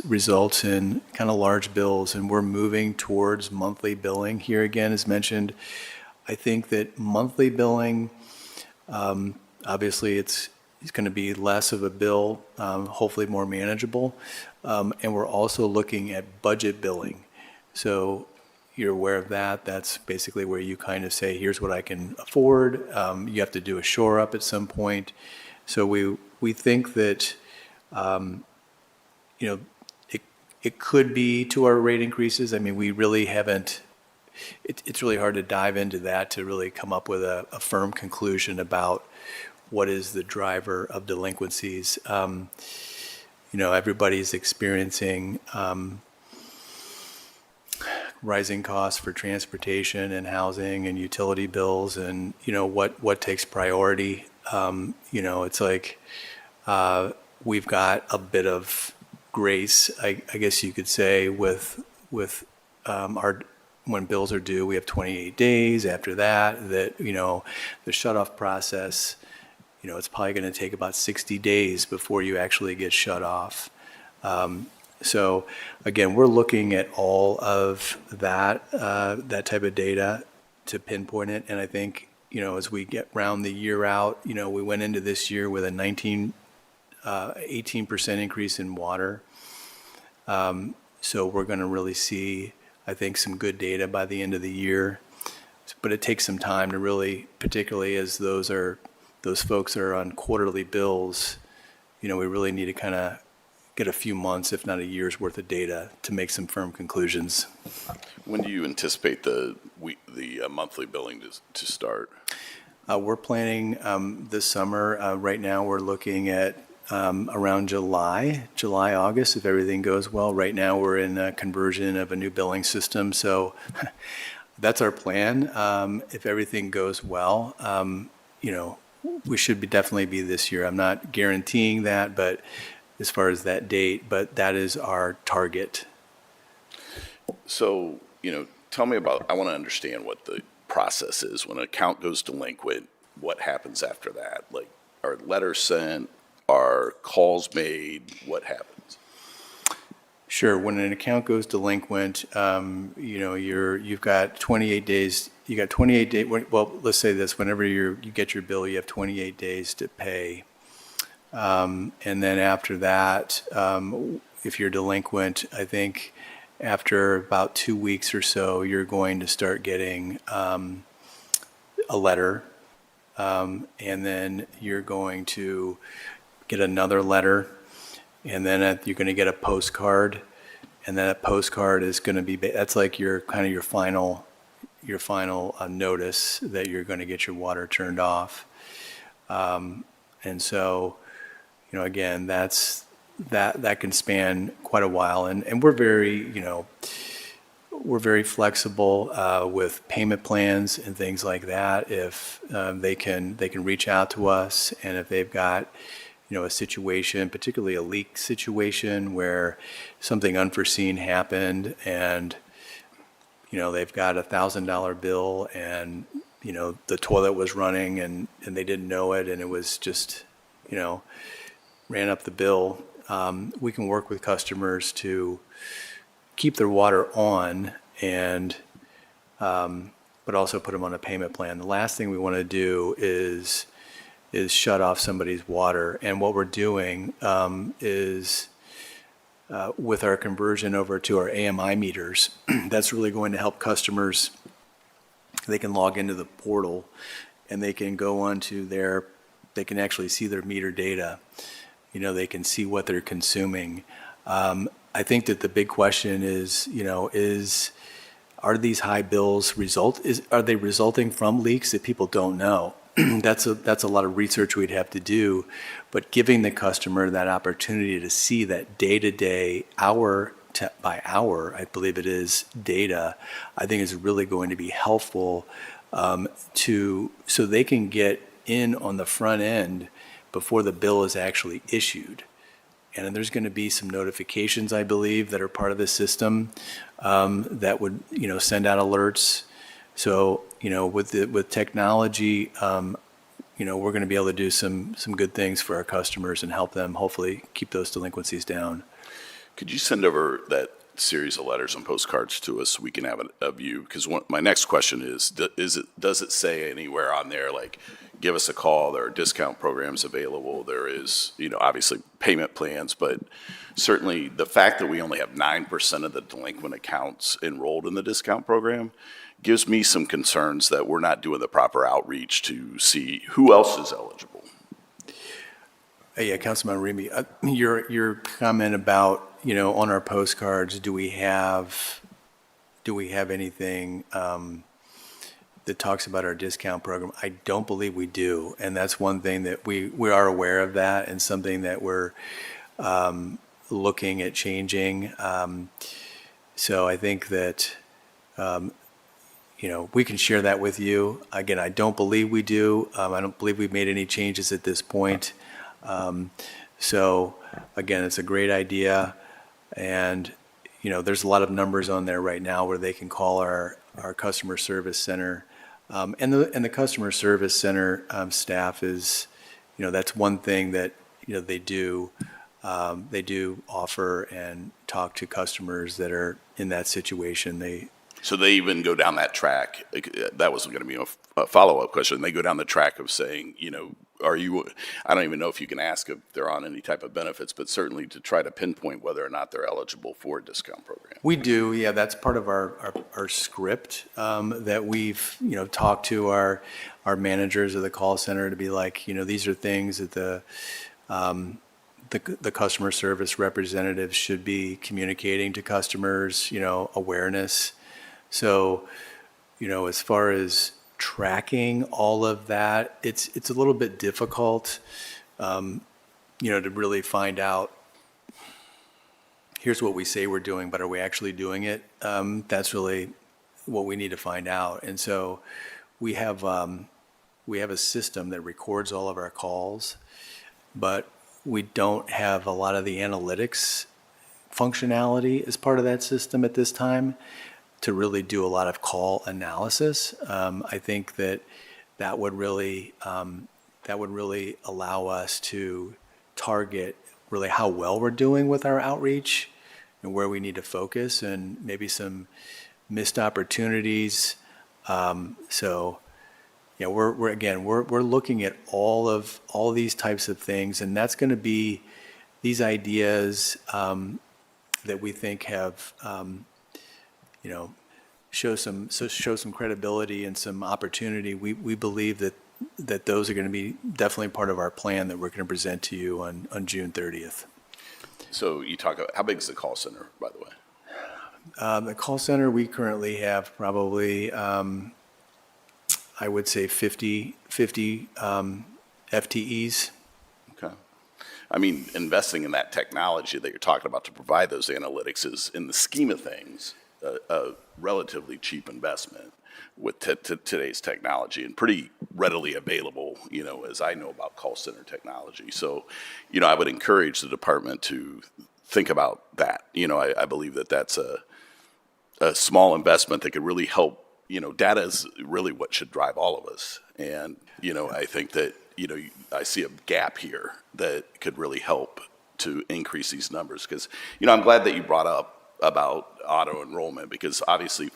results in kind of large bills, and we're moving towards monthly billing here again, as mentioned. I think that monthly billing, obviously, it's going to be less of a bill, hopefully more manageable. And we're also looking at budget billing. So you're aware of that. That's basically where you kind of say, here's what I can afford. You have to do a shore up at some point. So we think that, you know, it could be to our rate increases. I mean, we really haven't, it's really hard to dive into that to really come up with a firm conclusion about what is the driver of delinquencies. You know, everybody's experiencing rising costs for transportation and housing and utility bills, and, you know, what takes priority. You know, it's like we've got a bit of grace, I guess you could say, with our, when bills are due, we have 28 days. After that, you know, the shut-off process, you know, it's probably going to take about 60 days before you actually get shut off. So again, we're looking at all of that, that type of data to pinpoint it. And I think, you know, as we get round the year out, you know, we went into this year with a 18% increase in water. So we're going to really see, I think, some good data by the end of the year. But it takes some time to really, particularly as those folks are on quarterly bills, you know, we really need to kind of get a few months, if not a year's worth of data to make some firm conclusions. When do you anticipate the monthly billing to start? We're planning this summer. Right now, we're looking at around July, August, if everything goes well. Right now, we're in a conversion of a new billing system, so that's our plan. If everything goes well, you know, we should definitely be this year. I'm not guaranteeing that, but as far as that date, but that is our target. So, you know, tell me about, I want to understand what the process is. When an account goes delinquent, what happens after that? Like, are letters sent? Are calls made? What happens? Sure. When an account goes delinquent, you know, you've got 28 days. You got 28 days. Well, let's say this: whenever you get your bill, you have 28 days to pay. And then after that, if you're delinquent, I think after about 2 weeks or so, you're going to start getting a letter, and then you're going to get another letter, and then you're going to get a postcard, and then a postcard is going to be, that's like your kind of your final notice that you're going to get your water turned off. And so, you know, again, that can span quite a while, and we're very, you know, we're very flexible with payment plans and things like that. If they can reach out to us, and if they've got, you know, a situation, particularly a leak situation where something unforeseen happened, and, you know, they've got $1,000 bill, and, you know, the toilet was running, and they didn't know it, and it was just, you know, ran up the bill. We can work with customers to keep their water on, and but also put them on a payment plan. The last thing we want to do is shut off somebody's water. And what we're doing is with our conversion over to our AMI meters, that's really going to help customers. They can log into the portal, and they can go onto they can actually see their meter data. You know, they can see what they're consuming. I think that the big question is, you know, are these high bills are they resulting from leaks that people don't know? That's a lot of research we'd have to do, but giving the customer that opportunity to see that day-to-day, hour by hour, I believe it is, data, I think is really going to be helpful so they can get in on the front end before the bill is actually issued. And there's going to be some notifications, I believe, that are part of the system that would, send out alerts. So, with technology, we're going to be able to do some good things for our customers and help them hopefully keep those delinquencies down. Could you send over that series of letters and postcards to us so we can have a view? Because my next question is does it say anywhere on there, like, give us a call, there are discount programs available, there is, obviously payment plans, but certainly the fact that we only have 9% of the delinquent accounts enrolled in the discount program gives me some concerns that we're not doing the proper outreach to see who else is eligible. Yeah, Councilman Remy, your comment about, on our postcards, do we have anything that talks about our discount program? I don't believe we do, and that's one thing that we are aware of that, and something that we're looking at changing. So I think that we can share that with you. Again, I don't believe we do. I don't believe we've made any changes at this point. So again, it's a great idea, and there's a lot of numbers on there right now where they can call our customer service center, and the customer service center staff is, that's one thing that they do offer and talk to customers that are in that situation. So they even go down that track. That wasn't going to be a follow-up question. They go down the track of saying, I don't even know if you can ask if they're on any type of benefits, but certainly to try to pinpoint whether or not they're eligible for a discount program. We do, yeah. That's part of our script that we've, talked to our managers of the call center to be like, these are things that the customer service representatives should be communicating to customers, awareness. So, as far as tracking all of that, it's a little bit difficult, to really find out, here's what we say we're doing, but are we actually doing it? That's really what we need to find out. And so we have a system that records all of our calls, but we don't have a lot of the analytics functionality as part of that system at this time to really do a lot of call analysis. I think that would really allow us to target really how well we're doing with our outreach and where we need to focus, and maybe some missed opportunities. So yeah, we're looking at all these types of things, and that's going to be these ideas that we think have show some credibility and some opportunity. We believe that those are going to be definitely part of our plan that we're going to present to you on June 30th. So you talk about, how big is the call center, by the way? The call center, we currently have probably, I would say 50 FTEs. Okay. I mean, investing in that technology that you're talking about to provide those analytics is, in the scheme of things, a relatively cheap investment with today's technology, and pretty readily available, as I know about call center technology. So, I would encourage the department to think about that. I believe that that's a small investment that could really help. Data is really what should drive all of us. And, I think that, I see a gap here that could really help to increase these numbers. Because, I'm glad that you brought up about auto enrollment, because obviously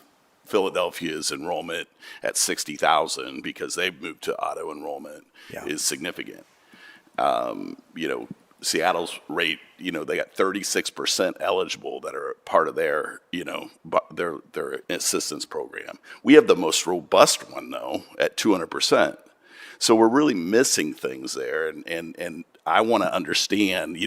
Philadelphia's enrollment at 60,000, because they've moved to auto enrollment, is significant. Seattle's rate, they got 36% eligible that are part of their, their assistance program. We have the most robust one, though, at 200%. So we're really missing things there, and I want to understand,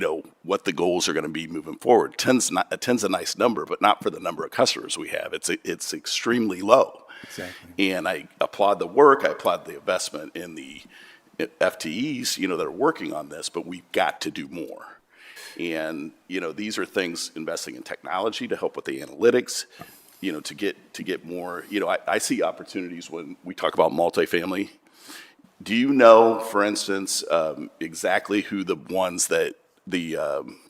what the goals are going to be moving forward. 10's a nice number, but not for the number of customers we have. It's extremely low. Exactly. And I applaud the work. I applaud the investment in the FTEs, that are working on this, but we've got to do more. And, these are things, investing in technology to help with the analytics, to get more, I see opportunities when we talk about multifamily. do you know, for instance, exactly who the ones that the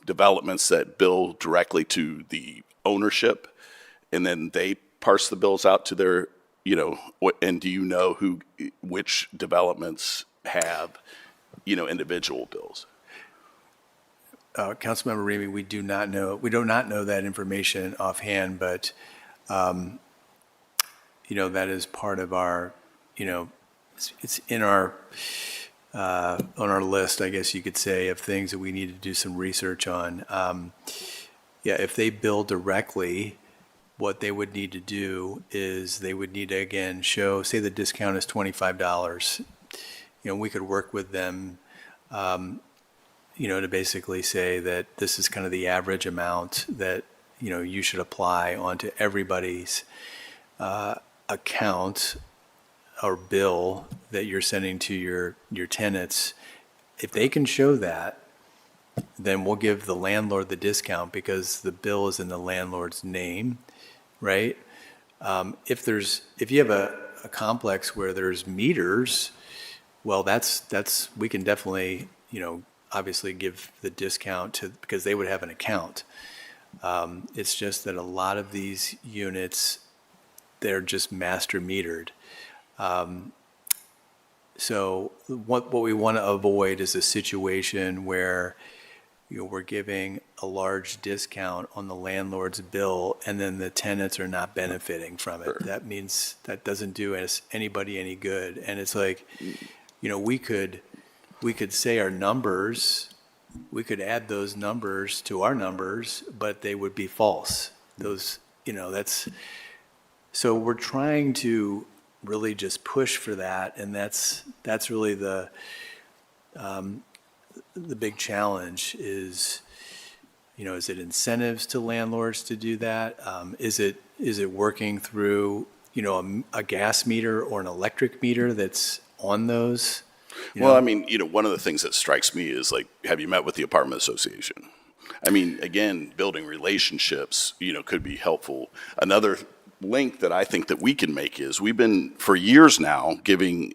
developments that bill directly to the ownership, and then they parse the bills out to their, and do you know which developments have, individual bills? Councilmember Remy, we do not know that information offhand, but, that is part of our, it's in our, on our list, I guess you could say, of things that we need to do some research on. Yeah, if they bill directly, what they would need to do is they would need to, again, show, say the discount is $25. We could work with them, to basically say that this is kind of the average amount that, you should apply onto everybody's account or bill that you're sending to your tenants. If they can show that, then we'll give the landlord the discount because the bill is in the landlord's name, right? If you have a complex where there's meters, well, we can definitely, obviously give the discount because they would have an account. It's just that a lot of these units, they're just master metered. So what we want to avoid is a situation where, we're giving a large discount on the landlord's bill and then the tenants are not benefiting from it. Sure. That means that doesn't do anybody any good. And it's like, we could say our numbers, we could add those numbers to our numbers, but they would be false. So we're trying to really just push for that, and that's really the big challenge is, is it incentives to landlords to do that? Is it working through, a gas meter or an electric meter that's on those? Well, I mean, one of the things that strikes me is like, have you met with the apartment association? I mean, again, building relationships, could be helpful. Another link that I think that we can make is we've been for years now giving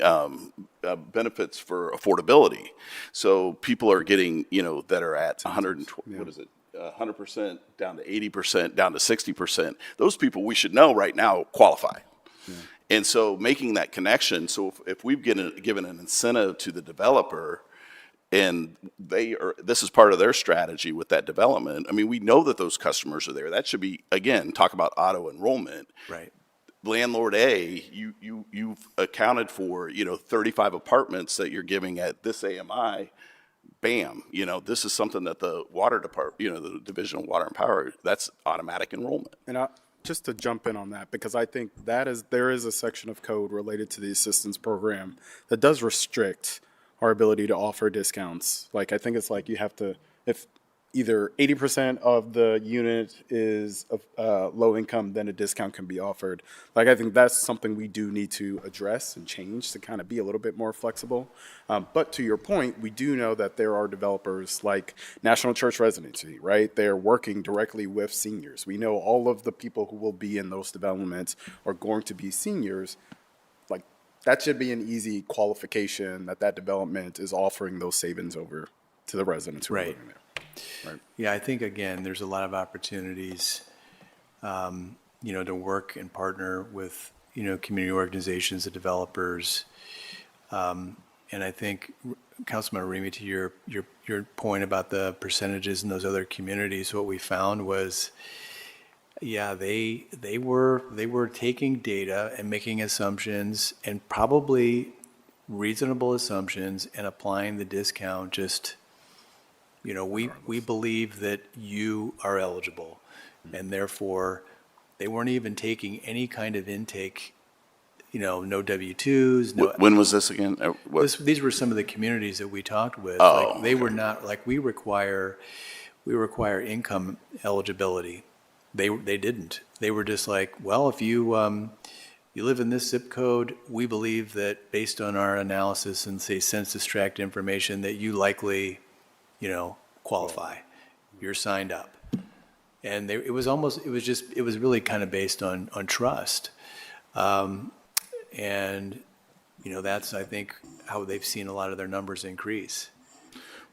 benefits for affordability. So people are getting, that are at 120, what is it? 100% down to 80%, down to 60%. Those people we should know right now qualify. Yeah. And so making that connection, so if we've given an incentive to the developer and this is part of their strategy with that development, I mean, we know that those customers are there. That should be, again, talk about auto enrollment. Right. Landlord A, you've accounted for, 35 apartments that you're giving at this AMI. Bam, this is something that the water department, the Division of Water and Power, that's automatic enrollment. And just to jump in on that, because I think there is a section of code related to the assistance program that does restrict our ability to offer discounts. Like, I think it's like you have to, if either 80% of the unit is low income, then a discount can be offered. Like, I think that's something we do need to address and change to kind of be a little bit more flexible. But to your point, we do know that there are developers like National Church Residency, right? They're working directly with seniors. We know all of the people who will be in those developments are going to be seniors. Like, that should be an easy qualification that development is offering those savings over to the residents who are living there. Right. Yeah, I think, again, there's a lot of opportunities, to work and partner with, community organizations, the developers. And I think, Councilman Remy, to your point about the percentages in those other communities, what we found was, yeah, they were taking data and making assumptions, and probably reasonable assumptions, and applying the discount just, we believe that you are eligible, and therefore they weren't even taking any kind of intake, no W-2s. No. When was this again? These were some of the communities that we talked with. Oh, like, they were not, like, we require income eligibility. They didn't. They were just like, well, if you live in this zip code, we believe that based on our analysis and, say, census tract information, that you likely qualify. You're signed up. And it was really kind of based on trust. And that's, I think, how they've seen a lot of their numbers increase.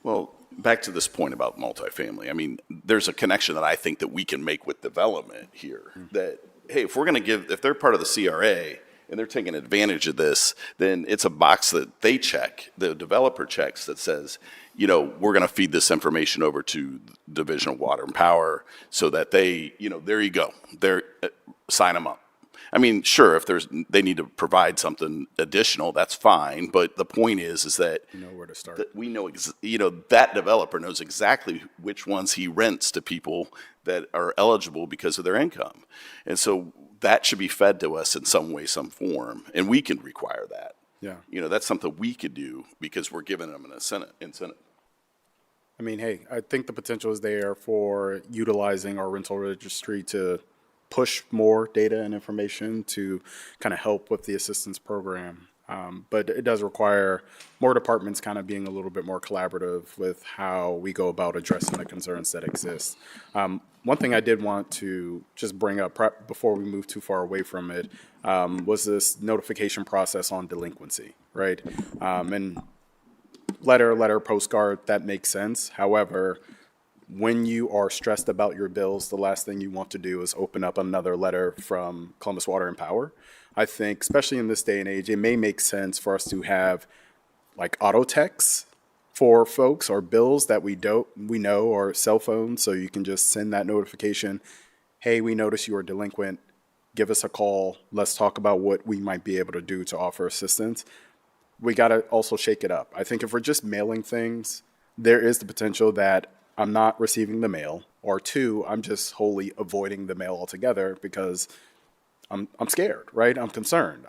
Well, back to this point about multifamily, I mean, there's a connection that I think that we can make with development here. That, hey, if they're part of the CRA and they're taking advantage of this, then it's a box that they check, the developer checks that says, we're going to feed this information over to Division of Water and Power so that they, there you go, sign them up. I mean, sure, if they need to provide something additional, that's fine. But the point is that You know where to start. that we know, that developer knows exactly which ones he rents to people that are eligible because of their income. And so that should be fed to us in some way, some form, and we can require that. Yeah. That's something we could do because we're giving them an incentive. I mean, hey, I think the potential is there for utilizing our rental registry to push more data and information to kind of help with the assistance program. But it does require more departments kind of being a little bit more collaborative with how we go about addressing the concerns that exist. One thing I did want to just bring up before we move too far away from it was this notification process on delinquency, right? And letter, postcard, that makes sense. However, when you are stressed about your bills, the last thing you want to do is open up another letter from Columbus Water and Power. I think, especially in this day and age, it may make sense for us to have like auto texts for folks or bills that we know, or cell phones, so you can just send that notification. Hey, we notice you are delinquent. Give us a call. Let's talk about what we might be able to do to offer assistance. We got to also shake it up. I think if we're just mailing things, there is the potential that I'm not receiving the mail, or two, I'm just wholly avoiding the mail altogether because I'm scared, right? I'm concerned.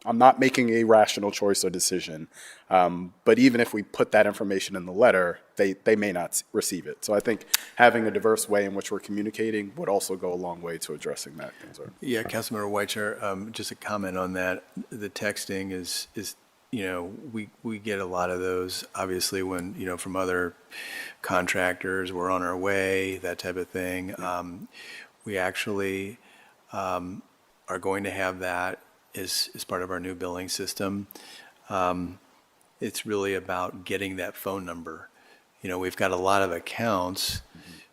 I'm not making a rational choice or decision. But even if we put that information in the letter, they may not receive it. So I think having a diverse way in which we're communicating would also go a long way to addressing that concern. Yeah, Councilmember Whitechair, just a comment on that. The texting is we get a lot of those, obviously, when, from other contractors, we're on our way, that type of thing. We actually are going to have that as part of our new billing system. It's really about getting that phone number. We've got a lot of accounts,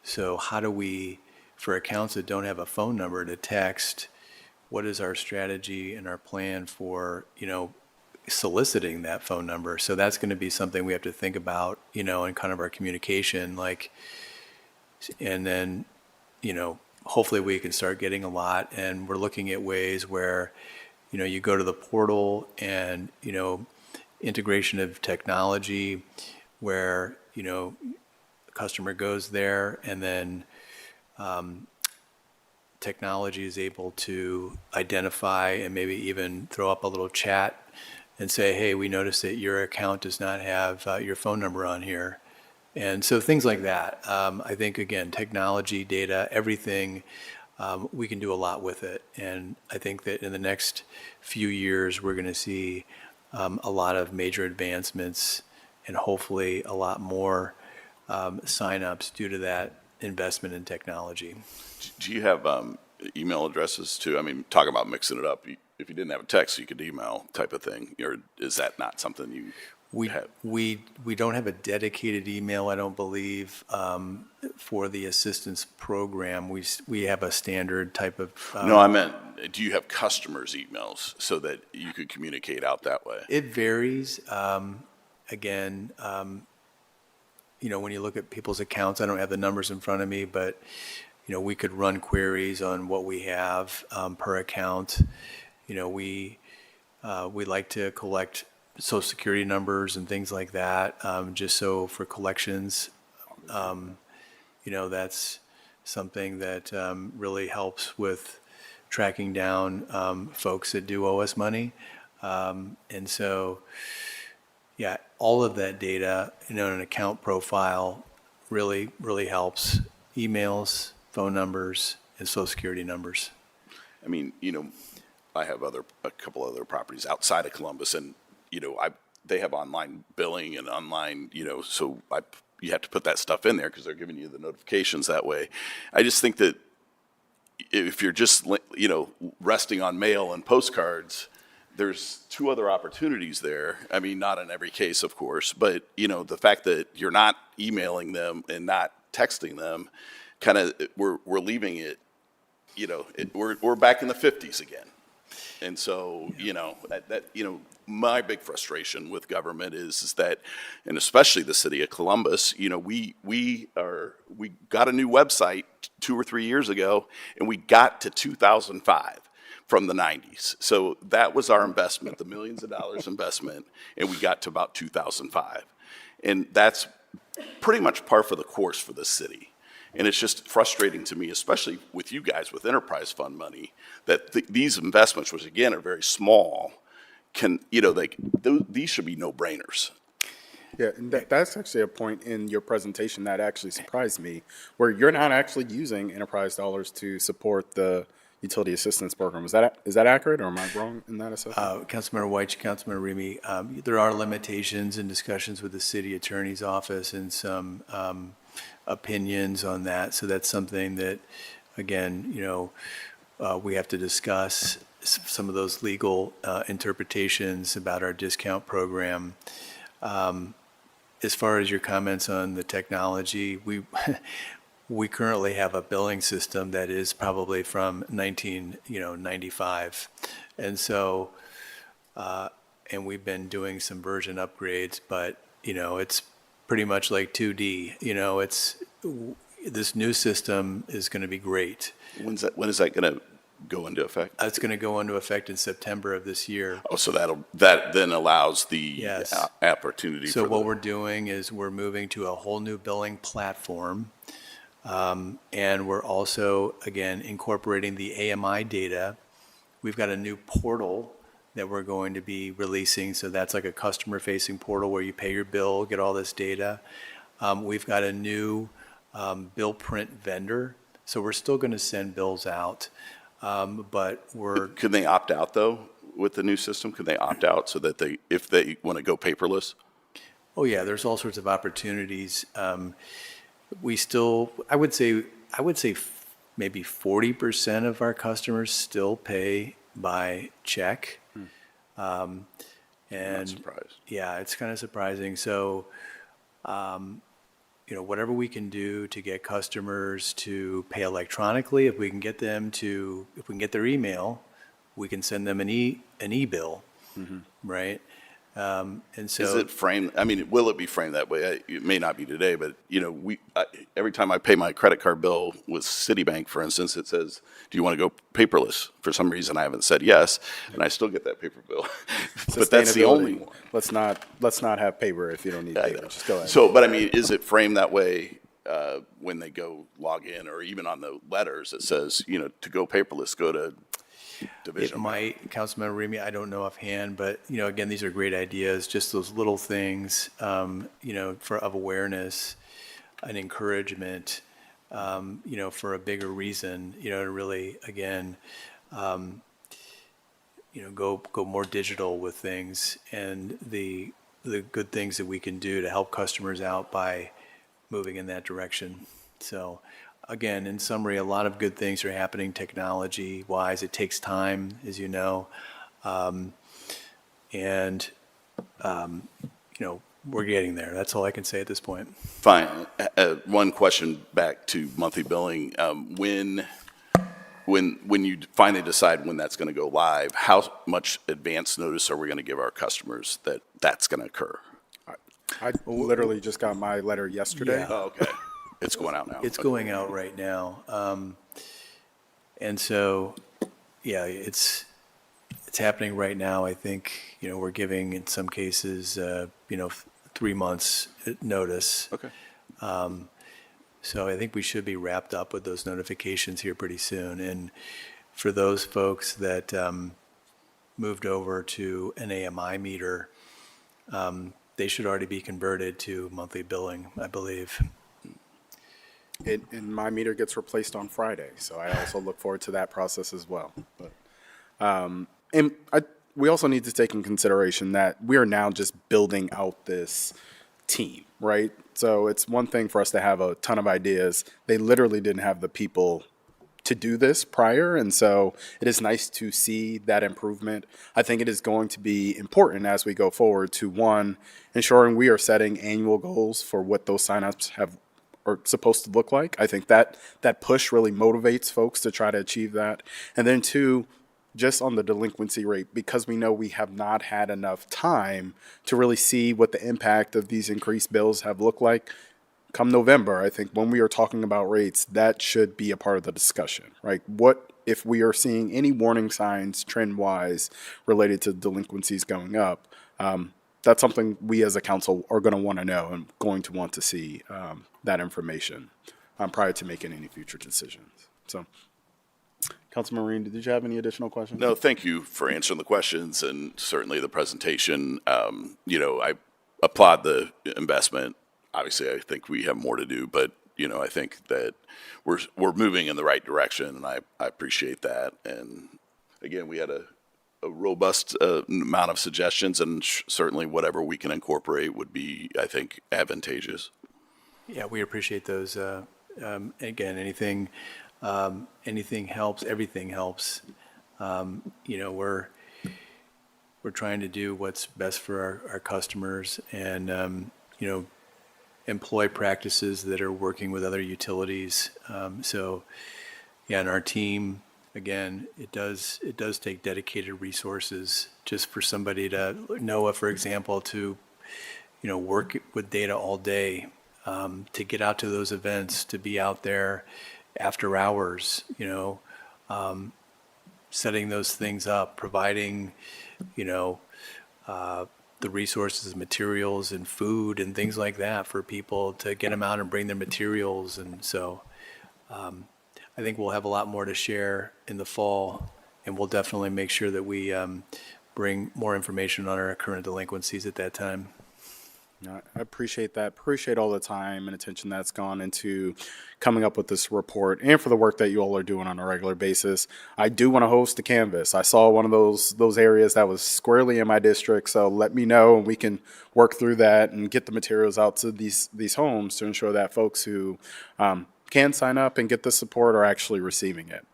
so how do we, for accounts that don't have a phone number to text, what is our strategy and our plan for, soliciting that phone number? So that's going to be something we have to think about, in kind of our communication, and then, hopefully we can start getting a lot, and we're looking at ways where, you go to the portal and, integration of technology where, a customer goes there and then technology is able to identify and maybe even throw up a little chat and say, hey, we noticed that your account does not have your phone number on here. And so things like that. I think, again, technology, data, everything, we can do a lot with it. And I think that in the next few years, we're going to see a lot of major advancements and hopefully a lot more signups due to that investment in technology. Do you have email addresses too? I mean, talk about mixing it up. If you didn't have a text, you could email type of thing. Or is that not something you have? We don't have a dedicated email, I don't believe, for the assistance program. We have a standard type of. No, I meant, do you have customers' emails so that you could communicate out that way? It varies. Again, when you look at people's accounts, I don't have the numbers in front of me, but we could run queries on what we have per account. We like to collect Social Security numbers and things like that, just so for collections, that's something that really helps with tracking down folks that do owe us money. And so, yeah, all of that data, an account profile really, really helps. Emails, phone numbers, and Social Security numbers. I mean, I have a couple other properties outside of Columbus, and they have online billing and online, so you have to put that stuff in there because they're giving you the notifications that way. I just think that if you're just resting on mail and postcards, there's two other opportunities there. I mean, not in every case, of course, but, the fact that you're not emailing them and not texting them, kind of, we're leaving it, we're back in the 50s again. And so, my big frustration with government is that, and especially the city of Columbus, we got a new website 2 or 3 years ago, and we got to 2005 from the 90s. So that was our investment, the millions of dollars investment, and we got to about 2005. And that's pretty much par for the course for the city. And it's just frustrating to me, especially with you guys with enterprise fund money, that these investments, which again are very small, these should be no-brainers. Yeah, and that's actually a point in your presentation that actually surprised me, where you're not actually using enterprise dollars to support the utility assistance program. Is that accurate, or am I wrong in that assessment? Councilmember White, Councilmember Remy, there are limitations in discussions with the city attorney's office and some opinions on that. So that's something that, again, we have to discuss some of those legal interpretations about our discount program. As far as your comments on the technology, we currently have a billing system that is probably from 1995, and so and we've been doing some version upgrades, but it's pretty much like 2D. This new system is going to be great. When is that going to go into effect? It's going to go into effect in September of this year. Oh, so that then allows the Yes. opportunity. So for what we're doing is we're moving to a whole new billing platform. And we're also, again, incorporating the AMI data. We've got a new portal that we're going to be releasing. So that's like a customer-facing portal where you pay your bill, get all this data. We've got a new bill print vendor. So we're still going to send bills out, but we're... Can they opt out, though, with the new system? Can they opt out so that if they want to go paperless? Oh, yeah, there's all sorts of opportunities. We still, I would say maybe 40% of our customers still pay by check. I'm not surprised. Yeah, it's kind of surprising. So, whatever we can do to get customers to pay electronically, if we can get their email, we can send them an e-bill, right? And so, Is it framed? I mean, will it be framed that way? It may not be today, but every time I pay my credit card bill with Citibank, for instance, it says, "Do you want to go paperless?" For some reason, I haven't said yes, and I still get that paper bill. But that's the only one. Let's not have paper if you don't need paper. Just go ahead. So, but I mean, is it framed that way when they go log in, or even on the letters it says, to go paperless, go to division? it might, Councilmember Remy, I don't know offhand, but, again, these are great ideas, just those little things, of awareness and encouragement, for a bigger reason, to really, again, go more digital with things, and the good things that we can do to help customers out by moving in that direction. So, again, in summary, a lot of good things are happening technology-wise. It takes time, as you know. We're getting there. That's all I can say at this point. Fine. One question back to monthly billing. When you finally decide when that's going to go live, how much advance notice are we going to give our customers that that's going to occur? I literally just got my letter yesterday. Yeah. Oh, okay. It's going out now. It's going out right now. And so, yeah, it's happening right now. I think, we're giving, in some cases, 3 months notice. Okay. So I think we should be wrapped up with those notifications here pretty soon. And for those folks that moved over to an AMI meter, they should already be converted to monthly billing, I believe. And my meter gets replaced on Friday, so I also look forward to that process as well. But we also need to take in consideration that we are now just building out this team, right? So it's one thing for us to have a ton of ideas. They literally didn't have the people to do this prior, and so it is nice to see that improvement. I think it is going to be important as we go forward to, one, ensuring we are setting annual goals for what those signups are supposed to look like. I think that push really motivates folks to try to achieve that. And then two, just on the delinquency rate, because we know we have not had enough time to really see what the impact of these increased bills have looked like. Come November, I think when we are talking about rates, that should be a part of the discussion, right? What if we are seeing any warning signs trend-wise related to delinquencies going up? That's something we as a council are going to want to know and going to want to see that information prior to making any future decisions. So, Councilman Marine, did you have any additional questions? No, thank you for answering the questions and certainly the presentation. I applaud the investment. Obviously, I think we have more to do, but I think that we're moving in the right direction, and I appreciate that. And again, we had a robust amount of suggestions, and certainly whatever we can incorporate would be, I think, advantageous. Yeah, we appreciate those. Again, anything helps, everything helps. We're trying to do what's best for our customers and, employ practices that are working with other utilities. And our team, again, it does take dedicated resources just for somebody to, Noah, for example, to, work with data all day, to get out to those events, to be out there after hours, setting those things up, providing, the resources, materials, and food and things like that for people to get them out and bring their materials. And so I think we'll have a lot more to share in the fall, and we'll definitely make sure that we bring more information on our current delinquencies at that time. I appreciate that. Appreciate all the time and attention that's gone into coming up with this report and for the work that you all are doing on a regular basis. I do want to host a canvas. I saw one of those areas that was squarely in my district, so let me know and we can work through that and get the materials out to these homes to ensure that folks who can sign up and get the support are actually receiving it.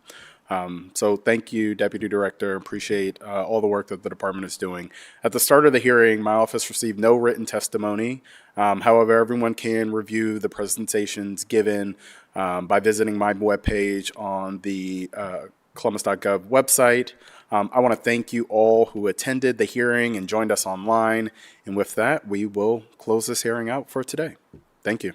So thank you, Deputy Director. Appreciate all the work that the department is doing. At the start of the hearing, my office received no written testimony. However, everyone can review the presentations given by visiting my webpage on the Columbus.gov website. I want to thank you all who attended the hearing and joined us online. And with that, we will close this hearing out for today. Thank you.